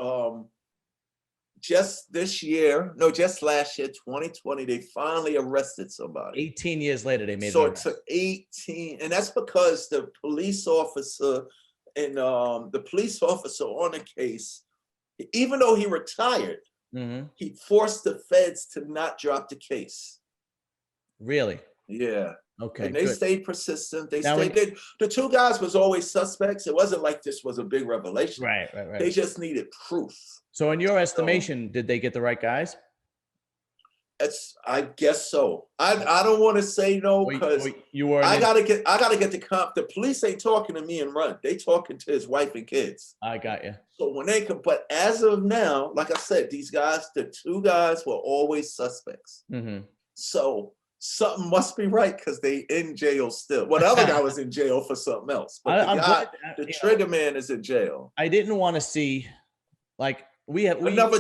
just last year, 2020, they finally arrested somebody. 18 years later, they made so it took 18, and that's because the police officer and the police officer on the case, even though he retired, he forced the feds to not drop the case. Really? Yeah. Okay. And they stayed persistent. The 2 guys was always suspects. It wasn't like this was a big revelation. Right. They just needed proof. So in your estimation, did they get the right guys? I guess so. I don't want to say no because I gotta get the police ain't talking to me and Run. They talking to his wife and kids. I got you. So when they can, but as of now, like I said, these guys, the 2 guys were always suspects. So something must be right because they in jail still. Well, the other guy was in jail for something else, but the trigger man is in jail. I didn't want to see, like, we another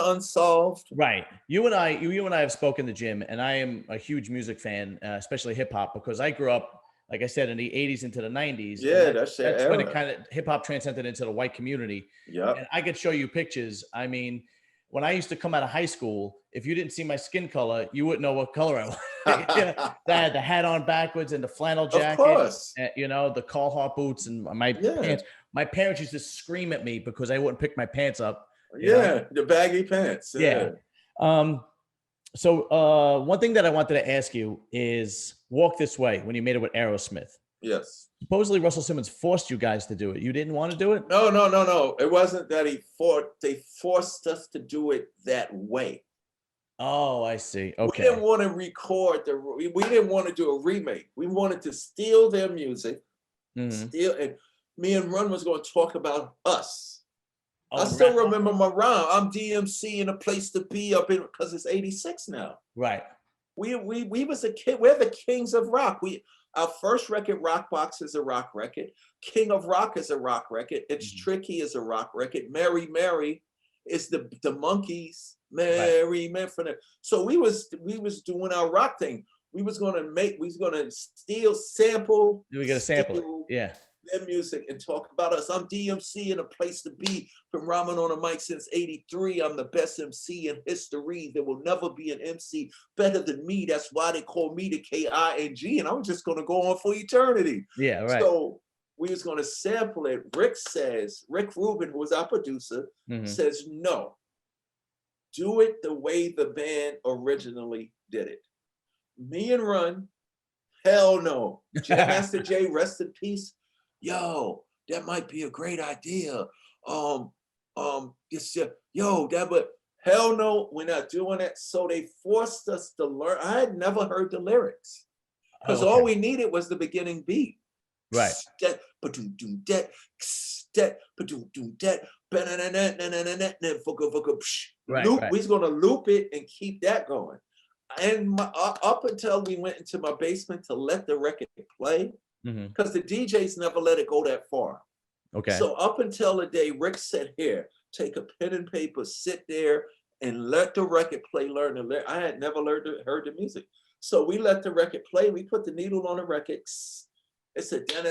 unsolved. Right. You and I have spoken to Jim, and I am a huge music fan, especially hip hop, because I grew up, like I said, in the 80s into the 90s. Yeah, that's when it kind of hip hop transcended into the white community. Yeah. And I could show you pictures. I mean, when I used to come out of high school, if you didn't see my skin color, you wouldn't know what color I was. I had the hat on backwards and the flannel jacket. Of course. And, the Carhartt boots and my pants. My parents used to scream at me because I wouldn't pick my pants up. The baggy pants. Yeah. So one thing that I wanted to ask you is Walk This Way, when you made it with Aerosmith. Yes. Supposedly Russell Simmons forced you guys to do it. You didn't want to do it? No. It wasn't that they forced us to do it that way. Oh, I see. Okay. We didn't want to record we didn't want to do a remake. We wanted to steal their music, and me and Run was going to talk about us. I still remember my rhyme. I'm DMC in a place to be up in, because it's 86 now. Right. We was a kid. We're the kings of rock. Our first record, Rock Box, is a rock record. King of Rock is a rock record. It's Tricky is a rock record. Mary Mary is the Monkees. Mary Mary. So we was doing our rock thing. We was gonna steal, sample. We got a sample. Yeah. Their music and talk about us. I'm DMC in a place to be. From rhyming on a mic since '83. I'm the best MC in history. There will never be an MC better than me. That's why they call me the KING. And I'm just gonna go on for eternity. Yeah, right. So we was gonna sample it. Rick Rubin, who was our producer, says no. Do it the way the band originally did it. Me and Run, hell no. Jam Master Jay, rest in peace. Yo, that might be a great idea. But hell no, we're not doing it. So they forced us to learn. I had never heard the lyrics because all we needed was the beginning beat. Right. Loop. We're gonna loop it and keep that going. And up until we went into my basement to let the record play. Because the DJs never let it go that far. Okay. So up until the day Rick said, here, take a pen and paper, sit there and let the record play, learn the lyrics. I had never heard the music. So we let the record play. We put the needle on the record. It's a and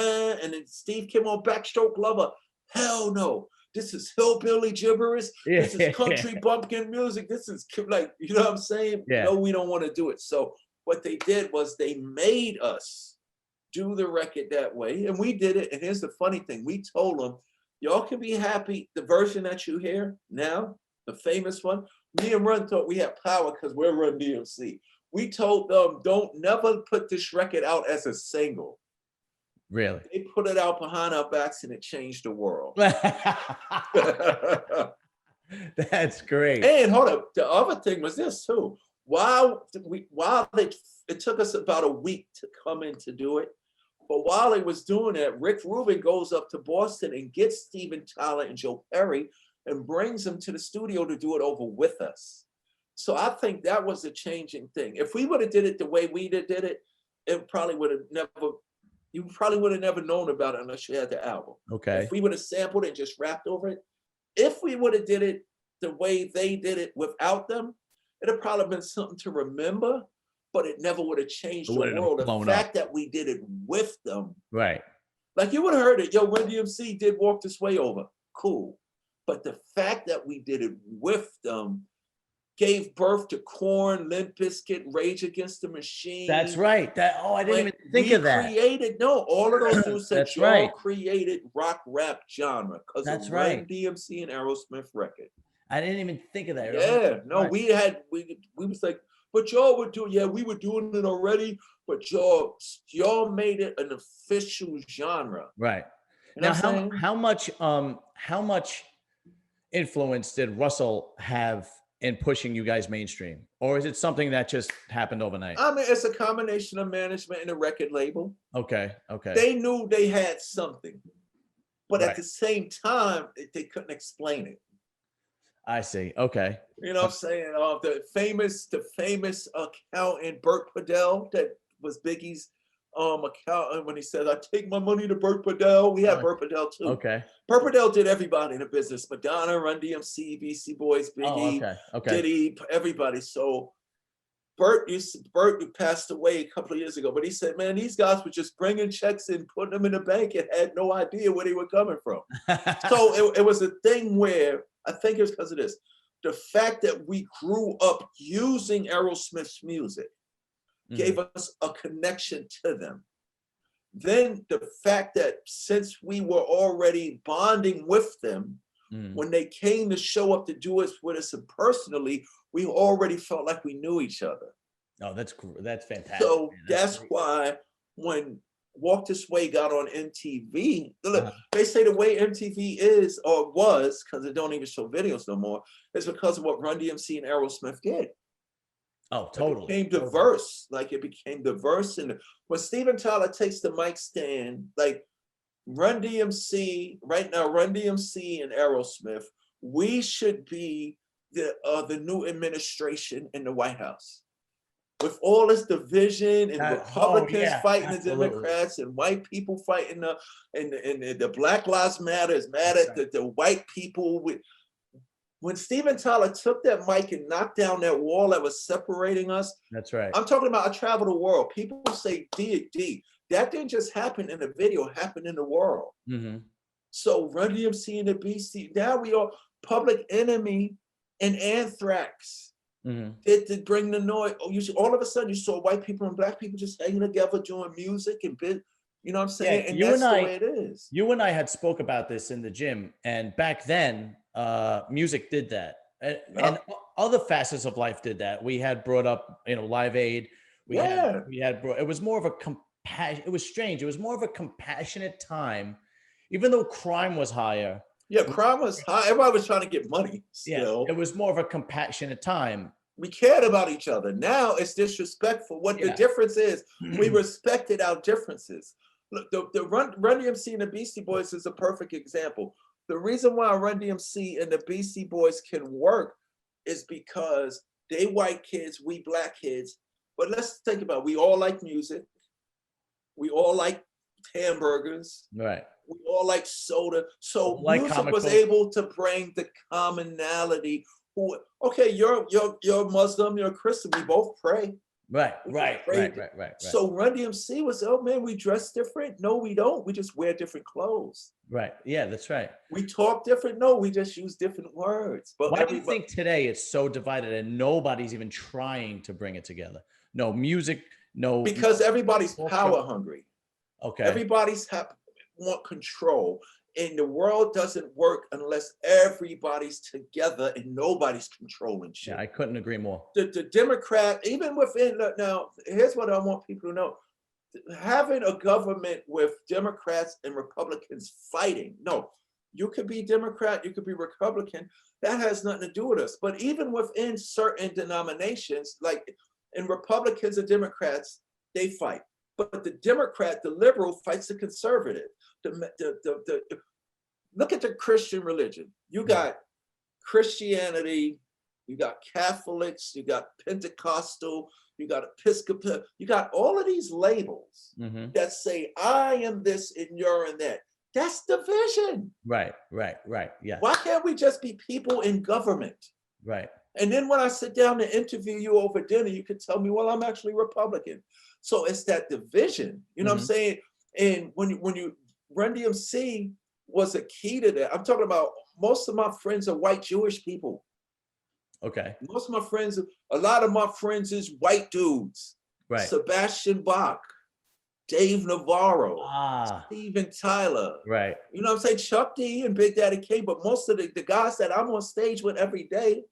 then Steve came on Backstroke Lover. Hell no. this is hillbilly gibberish. Yeah. This is country bumpkin music. This is like, you know what I'm saying? Yeah. No, we don't want to do it. So what they did was they made us do the record that way. And we did it. And here's the funny thing. We told them, y'all can be happy. The version that you hear now, the famous one, me and Run thought we had power because we're Run-DMC. We told them, don't never put this record out as a single. Really? They put it out behind our backs and it changed the world. That's great. And hold up, the other thing was this too. It took us about a week to come in to do it. But while they was doing it, Rick Rubin goes up to Boston and gets Steven Tyler and Joe Perry and brings them to the studio to do it over with us. So I think that was a changing thing. If we would have did it the way we did it, it probably would have never, you probably would have never known about it unless you had the album. Okay. If we would have sampled it and just rapped over it, if we would have did it the way they did it without them, it'd have probably been something to remember, but it never would have changed the world. The fact that we did it with them. Right. Like you would have heard it, yo, Run-DMC did Walk This Way Over. Cool. But the fact that we did it with them gave birth to Korn, Limp Bizkit, Rage Against the Machine. That's right. I didn't even think of that. All of those dudes said That's y'all right. created rock rap genre because of Run-DMC and Aerosmith record. I didn't even think of that. Yeah, no, we was like, but y'all would do, yeah, we were doing it already, but y'all made it an official genre. Right. You know Now, how much influence did Russell have in pushing you guys mainstream, or is it something that just happened overnight? I mean, it's a combination of management and a record label. Okay. They knew they had something, but at the same time, they couldn't explain it. I see. Okay. You know what I'm saying? The famous accountant Burt Podell, that was Biggie's accountant, when he said, "I take my money to Burt Podell." We had Burt Podell too. Okay. Burt Podell did everybody in the business: Madonna, Run-DMC, BC Boys, Biggie, Diddy, everybody. So Burt passed away a couple of years ago, but he said, "Man, these guys were just bringing checks and putting them in the bank and had no idea where they were coming from." So it was a thing where I think it was because of this. The fact that we grew up using Aerosmith's music gave us a connection to them. Then the fact that since we were already bonding with them, when they came to show up to do it with us personally, we already felt like we knew each other. Oh, that's fantastic. So that's why when Walk This Way got on MTV, look, they say the way MTV is or was, because it don't even show videos no more, is because of what Run-DMC and Aerosmith did. Oh, totally. It became diverse. Like it became diverse. And when Steven Tyler takes the mic stand, like Run-DMC, right now, Run-DMC and Aerosmith, we should be the new administration in the White House. With all this division and Republicans fighting the Democrats and white people fighting the Black Lives Matter is mad at the white people. When Steven Tyler took that mic and knocked down that wall that was separating us. That's right. I'm talking about, I travel the world. People say D. That didn't just happen in the video, it happened in the world. So Run-DMC and the BC, now we are Public Enemy and Anthrax. To bring the noise. All of a sudden you saw white people and black people just hanging together doing music and you know what I'm saying? And that's the way it is. You and I had spoke about this in the gym, and back then, music did that. And other facets of life did that. We had brought up, Live Aid. It was more of a compassion. It was strange. It was more of a compassionate time, even though crime was higher. Yeah, crime was high. Everybody was trying to get money still. Yeah, it was more of a compassionate time. We cared about each other. Now it's disrespectful. What the difference is, we respected our differences. Look, the Run-DMC and the Beastie Boys is a perfect example. The reason why Run-DMC and the Beastie Boys can work is because they white kids, we black kids. But let's think about it. We all like music. We all like hamburgers. Right. We all like soda. So music was able to bring the commonality. Okay, you're Muslim, you're Christian. We both pray. Right. So Run DMC was, oh man, we dress different. No, we don't. We just wear different clothes. Right. Yeah, that's right. We talk different. No, we just use different words. But why do you think today it's so divided and nobody's even trying to bring it together? No music, no. Because everybody's power hungry. Okay. Everybody's want control. And the world doesn't work unless everybody's together and nobody's controlling shit. Yeah, I couldn't agree more. The Democrat, even within, now, here's what I want people to know. Having a government with Democrats and Republicans fighting, no, you could be Democrat, you could be Republican, that has nothing to do with us. But even within certain denominations, like in Republicans and Democrats, they fight. But the Democrat, the liberal, fights the conservative. Look at the Christian religion. You got Christianity, you got Catholics, you got Pentecostal, you got Episcopal, you got all of these labels that say, I am this and you're in that. That's division. Right. Yeah. Why can't we just be people in government? Right. And then when I sit down to interview you over dinner, you could tell me, well, I'm actually Republican. So it's that division, you know what I'm saying? And when you Run DMC was a key to that. I'm talking about most of my friends are white Jewish people. Okay. Most of my friends, a lot of my friends is white dudes. Right. Sebastian Bach, Dave Navarro, Steven Tyler. Right. You know what I'm saying? Chuck D and Big Daddy Kane, but most of the guys that I'm on stage with every day,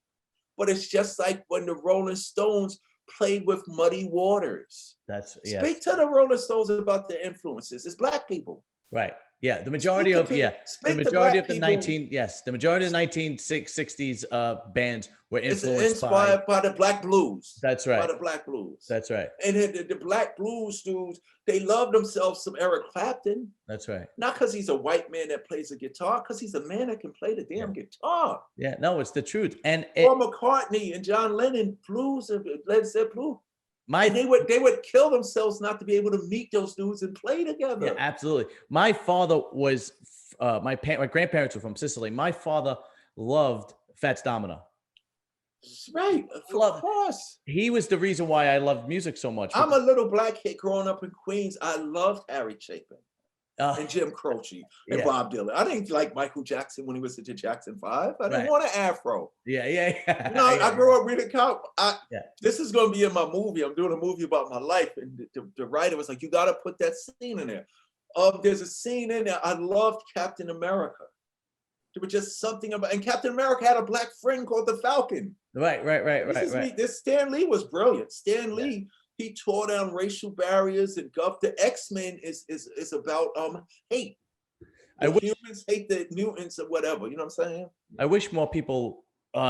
but it's just like when the Rolling Stones played with Muddy Waters. Speak to the Rolling Stones about their influences. It's Black people. Right. Yeah. The majority of the 1960s bands were inspired by the Black Blues. That's right. By the Black Blues. That's right. And the Black Blues dudes, they love themselves some Eric Clapton. That's right. Not because he's a white man that plays a guitar, because he's a man that can play the damn guitar. Yeah, no, it's the truth. And Paul McCartney and John Lennon, blues, Led Zeppelin, they would kill themselves not to be able to meet those dudes and play together. Yeah, absolutely. My father was my grandparents were from Sicily. My father loved Fats Domino. Right, of course. He was the reason why I loved music so much. I'm a little black kid growing up in Queens. I loved Harry Chapin and Jim Croce and Bob Dylan. I didn't like Michael Jackson when he was at the Jackson 5. I didn't want an afro. Yeah. You know, I grew up reading this is going to be in my movie. I'm doing a movie about my life. And the writer was like, you got to put that scene in there. There's a scene in there. I loved Captain America. There was just something about, and Captain America had a black friend called the Falcon. Right. This Stan Lee was brilliant. Stan Lee, he tore down racial barriers and the X-Men is about hate. Humans hate the mutants or whatever. You know what I'm saying? I wish more people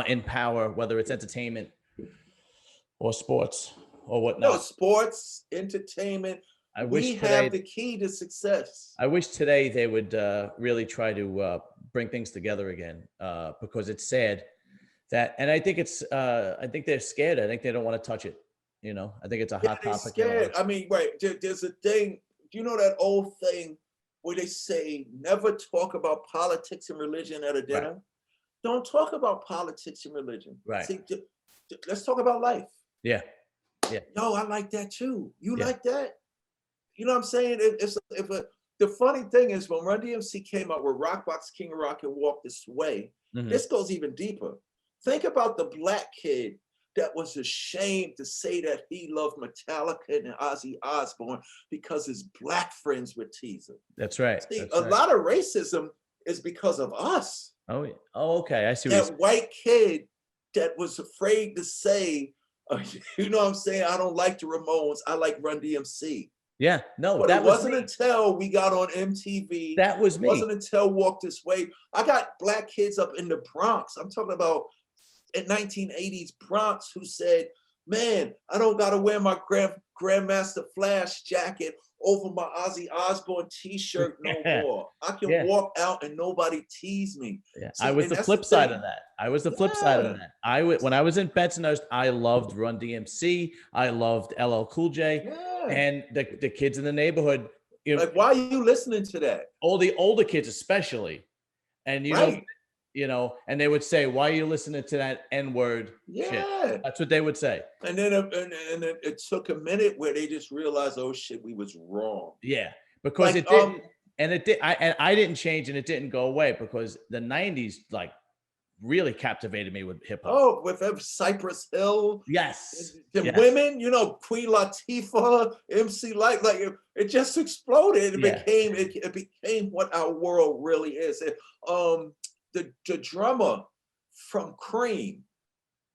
in power, whether it's entertainment or sports or whatnot. No, sports, entertainment. We have the key to success. I wish today they would really try to bring things together again, because it's sad that, and I think I think they're scared. I think they don't want to touch it. You know, I think it's a hot topic. Scared. I mean, right. There's a thing, you know, that old thing where they say, never talk about politics and religion at a dinner. Right. Don't talk about politics and religion. Right. See, let's talk about life. Yeah. Yo, I like that too. You like that? You know what I'm saying? The funny thing is when Run DMC came out with Rockbox King of Rock and Walk This Way, this goes even deeper. Think about the black kid that was ashamed to say that he loved Metallica and Ozzy Osbourne because his black friends would tease him. That's right. See, a lot of racism is because of us. Oh, yeah. Oh, okay. I see. That white kid that was afraid to say, you know what I'm saying? I don't like the Ramones. I like Run DMC. Yeah, no, but it wasn't until we got on MTV. That was me. It wasn't until Walk This Way. I got black kids up in the Bronx. I'm talking about in 1980s Bronx who said, man, I don't got to wear my Grandmaster Flash jacket over my Ozzy Osbourne t-shirt no more. I can walk out and nobody tease me. Yeah. See, I was the flip side of that. I was the flip side of that. When I was in Bensonhurst, I loved Run DMC. I loved LL Cool J. And the kids in the neighborhood. You know, like, why are you listening to that? All the older kids especially. And, you know, you know, and they would say, "Why are you listening to that N-word shit?" Yeah. That's what they would say. And then it took a minute where they just realized, oh shit, we was wrong. Yeah, because Like, it didn't, and it did. I didn't change, and it didn't go away because the '90s like really captivated me with hip hop. Oh, with Cypress Hill, Yes, the yes. women, you know, Queen Latifah, MC Light, like it just exploded. It Yeah. became it became what our world really is. The drummer from Cream,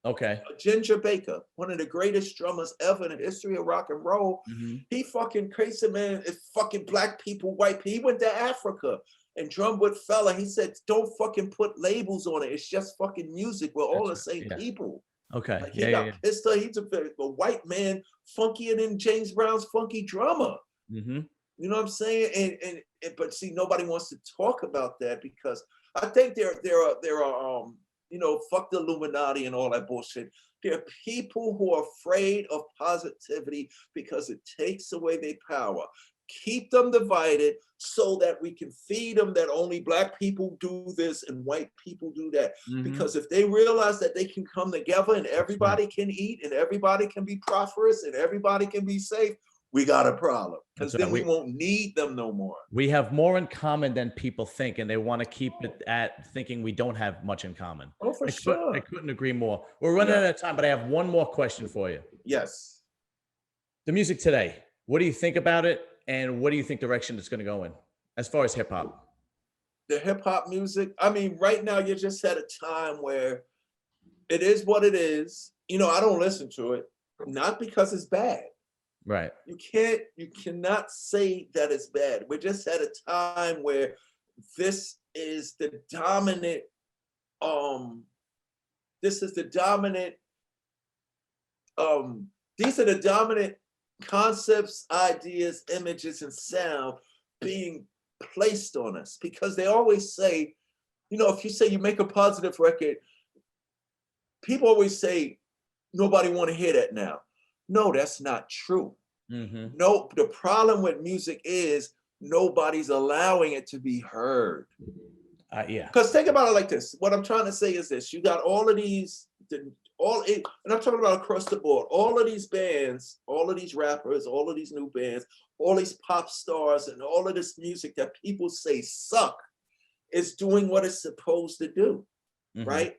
Okay. Ginger Baker, one of the greatest drummers ever in the history of rock and roll. Mhm. He fucking crazy, man. It's fucking black people, white people. He went to Africa and drummed with fella. He said, don't fucking put labels on it. It's just fucking music. We're all the same people. Okay. Like he got pissed off. He's a white man, funkier than James Brown's funky drummer. Mm-hmm. You know what I'm saying? And but see, nobody wants to talk about that because I think there are you know, fuck the Illuminati and all that bullshit. There are people who are afraid of positivity because it takes away their power. Keep them divided so that we can feed them that only black people do this and white people do that. Mm-hmm. Because if they realize that they can come together and everybody can eat and everybody can be prosperous and everybody can be safe, we got a problem. Because then we won't need them no more. We have more in common than people think, and they want to keep it at thinking we don't have much in common. Oh, for sure. I couldn't agree more. We're running out of time, but I have one more question for you. Yes. The music today, what do you think about it? And what do you think direction it's going to go in as far as hip hop? The hip hop music, I mean, right now you're just at a time where it is what it is. You know, I don't listen to it, not because it's bad. Right. You cannot say that it's bad. We're just at a time where this is the dominant, these are the dominant concepts, ideas, images, and sound being placed on us, because they always say, you know, if you say you make a positive record, people always say nobody want to hear that now. No, that's not true. Mm-hmm. No, the problem with music is nobody's allowing it to be heard. Yeah. Because think about it like this. What I'm trying to say is this: you got all of these, and I'm talking about across the board. All of these bands, all of these rappers, all of these new bands, all these pop stars, and all of this music that people say suck is doing what it's supposed to do, right?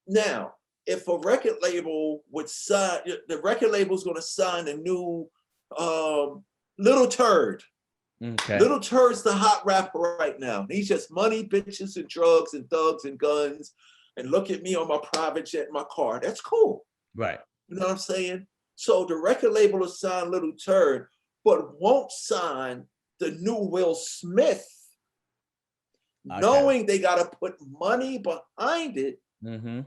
Now, if a record label would sign, the record label's going to sign a new Little Turd. Okay. Little Turd's the hot rapper right now. He's just money, bitches, and drugs, and thugs, and guns. And look at me on my private jet, my car. That's cool. Right. You know what I'm saying? So the record label will sign Little Turd, but won't sign the new Will Smith, knowing they got to put money behind it. Mm-hmm.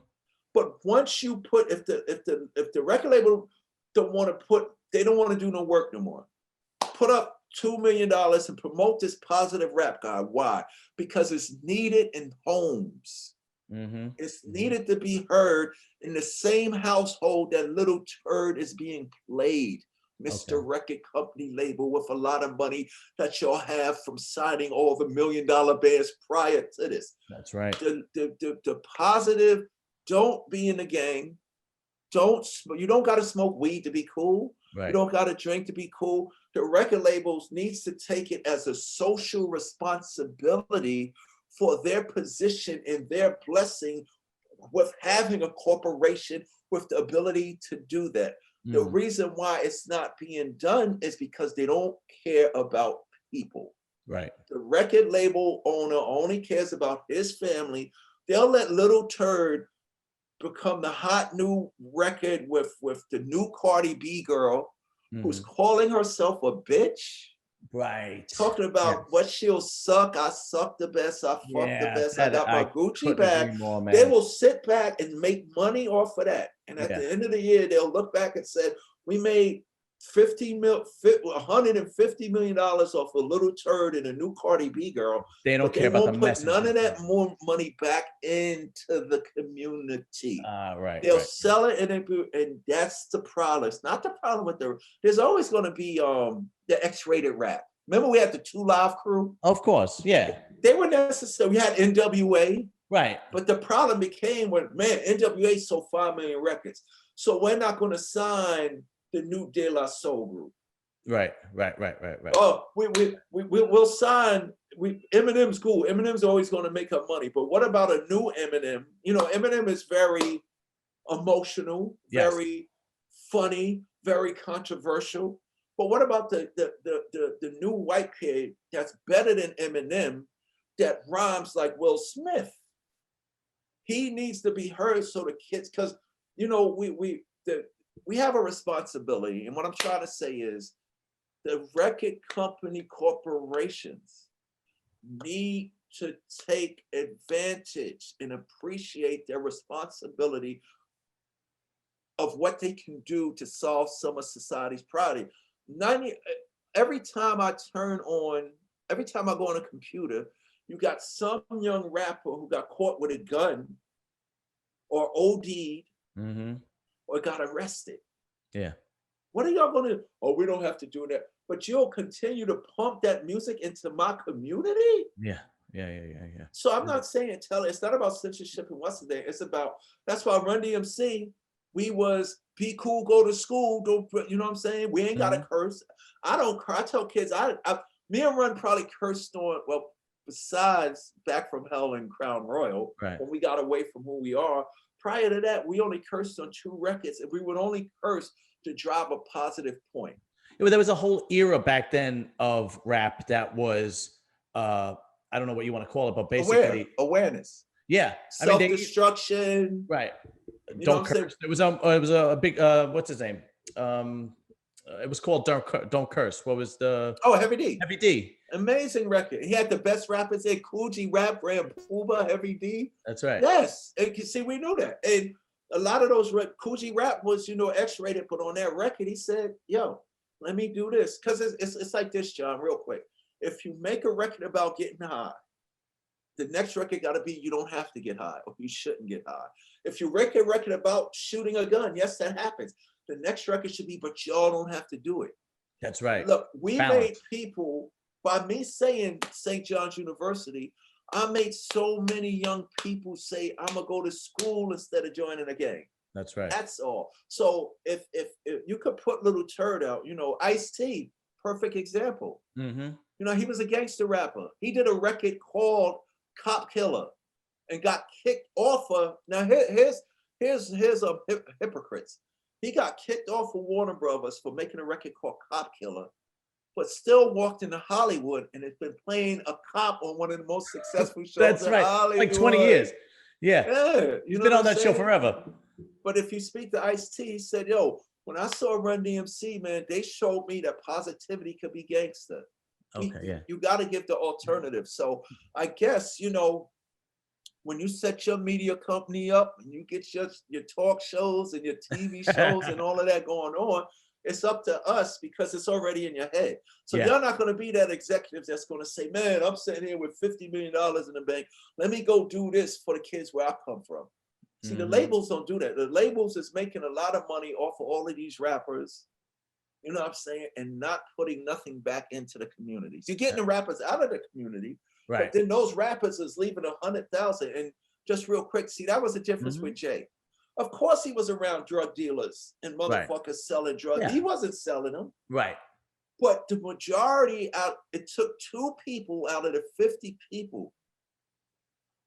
But once you put, if the record label don't want to put, they don't want to do no work no more. Put up $2 million and promote this positive rap guy. Why? Because it's needed in homes. Mm-hmm. It's needed to be heard in the same household that Little Turd is being played. Mr. Record Company label with a lot of money that y'all have from signing all the $1 million bands prior to this. That's right. The positive, don't be in the gang. You don't got to smoke weed to be cool. Right. You don't got to drink to be cool. The record labels needs to take it as a social responsibility for their position and their blessing with having a corporation with the ability to do that. The reason why it's not being done is because they don't care about people. Right. The record label owner only cares about his family. They'll let Little Turd become the hot new record with the new Cardi B girl, who's calling herself a bitch. Right. Talking about what she'll suck. I suck the best. I fuck the best. I got my Gucci bag. They will sit back and make money off of that. And at the end of the year, they'll look back and say, we made $150 million off a Little Turd and a new Cardi B girl. They don't care about the message. None of that more money back into the community. Right. They'll sell it, and that's the problem. It's not the problem with there's always going to be the X-rated rap. Remember we had the 2 Live Crew? Of course, yeah. They were necessary. We had NWA. Right. But the problem became when, man, NWA sold 5 million records. So we're not going to sign the new De La Soul group. Right. Oh, we'll sign. Eminem's cool. Eminem's always going to make up money. But what about a new Eminem? You know, Eminem is very emotional, very funny, very controversial. But what about the new white kid that's better than Eminem, that rhymes like Will Smith? He needs to be heard so the kids, because you know we have a responsibility, and what I'm trying to say is the record company corporations need to take advantage and appreciate their responsibility of what they can do to solve some of society's problem. Every time I go on a computer, you got some young rapper who got caught with a gun or OD'd or got arrested. Yeah. What are y'all gonna do? Oh, we don't have to do that. But you'll continue to pump that music into my community? Yeah. So I'm not saying it's not about censorship and what's the name. It's about, that's why Run-DMC, we was be cool, go to school, don't, you know what I'm saying? We ain't gotta curse. I don't curse. I tell kids, me and Run probably cursed on, well, besides Back from Hell and Crown Royal, when we got away from who we are. Prior to that, we only cursed on 2 records, and we would only curse to drive a positive point. There was a whole era back then of rap that was, I don't know what you want to call it, but basically awareness. Yeah, self-destruction. Right. Don't curse. It was a big what's his name? It was called Don't Curse. What was the? Oh, Heavy D. Heavy D. Amazing record. He had the best rappers in Cool G Rap, Ram Puba, Heavy D. That's right. Yes, and you see, we knew that. And a lot of those Cool G Rap was, X-rated, but on that record, he said, "Yo, let me do this," because it's like this, John. Real quick, if you make a record about getting high, the next record got to be you don't have to get high, or you shouldn't get high. If you make a record about shooting a gun, yes, that happens. The next record should be, but y'all don't have to do it. That's right. Look, we made people, by me saying St. John's University, I made so many young people say, I'm gonna go to school instead of joining a gang. That's right. That's all. So if you could put Little Turd out, Ice-T, perfect example. He was a gangster rapper. He did a record called Cop Killer and got kicked off of, now here's hypocrites. He got kicked off of Warner Brothers for making a record called Cop Killer, but still walked into Hollywood and has been playing a cop on one of the most successful shows. That's right. Hollywood. Like 20 years. Yeah. He's been on that show forever. But if you speak to Ice-T, he said, yo, when I saw Run-DMC, man, they showed me that positivity could be gangster. You got to give the alternative. So I guess, when you set your media company up and you get your talk shows and your TV shows and all of that going on, it's up to us because it's already in your head. So you're not going to be that executive that's going to say, man, I'm sitting here with $50 million in the bank. Let me go do this for the kids where I come from. See, the labels don't do that. The labels is making a lot of money off of all of these rappers, you know what I'm saying, and not putting nothing back into the communities. You're getting the rappers out of the community. Right. But then those rappers is leaving 100,000. And just real quick, see, that was the difference with Jay. Of course, he was around drug dealers and motherfuckers selling drugs. He wasn't selling them. Right. But the majority it took 2 people out of the 50 people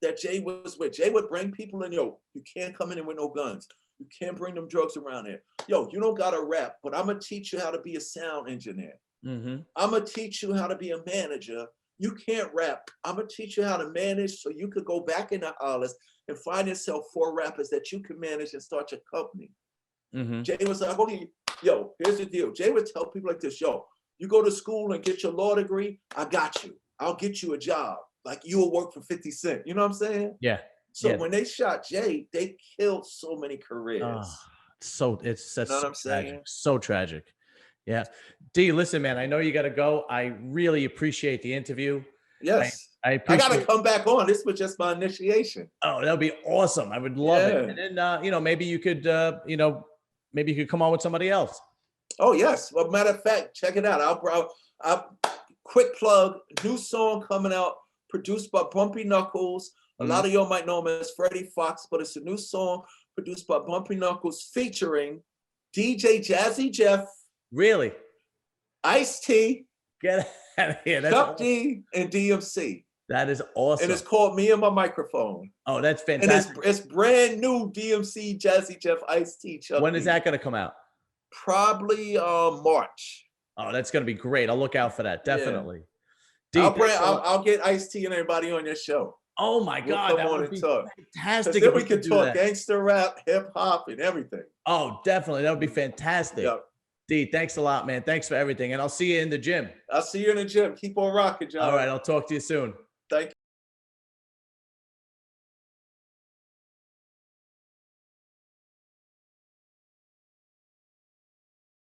that Jay was with. Jay would bring people in, yo, you can't come in with no guns. You can't bring them drugs around here. Yo, you don't got to rap, but I'm going to teach you how to be a sound engineer. I'm going to teach you how to be a manager. You can't rap. I'm going to teach you how to manage so you could go back in the hollers and find yourself 4 rappers that you can manage and start your company. Jay was like, okay, yo, here's the deal. Jay would tell people like this, yo, you go to school and get your law degree, I got you. I'll get you a job. Like you'll work for 50 Cent. You know what I'm saying? Yeah. So when they shot Jay, they killed so many careers. It's you know what I'm saying? So tragic. Yeah. D, listen, man, I know you got to go. I really appreciate the interview. Yes. I got to come back on. This was just my initiation. Oh, that would be awesome. I would love it. And then, maybe you could, maybe you could come on with somebody else. Oh, yes. Well, matter of fact, check it out. I'll quick plug, new song coming out, produced by Bumpy Knuckles. A lot of y'all might know him as Freddie Fox, but it's a new song produced by Bumpy Knuckles featuring DJ Jazzy Jeff. Really? Ice-T. Get out of here. That's Chuck awesome. D and DMC. That is awesome. And it's called Me and My Microphone. Oh, that's fantastic. And it's brand new DMC, Jazzy Jeff, Ice-T, Chuck When D. is that going to come out? Probably March. Oh, that's going to be great. I'll look out for that. Definitely. Yeah. I'll get Ice-T and everybody on your show. Oh my God, that would be fantastic. Then we could talk gangster rap, hip hop, and everything. Oh, definitely. That would be fantastic. Yep. D, thanks a lot, man. Thanks for everything. And I'll see you in the gym. I'll see you in the gym. Keep on rocking, John. All right. I'll talk to you soon. Thank you.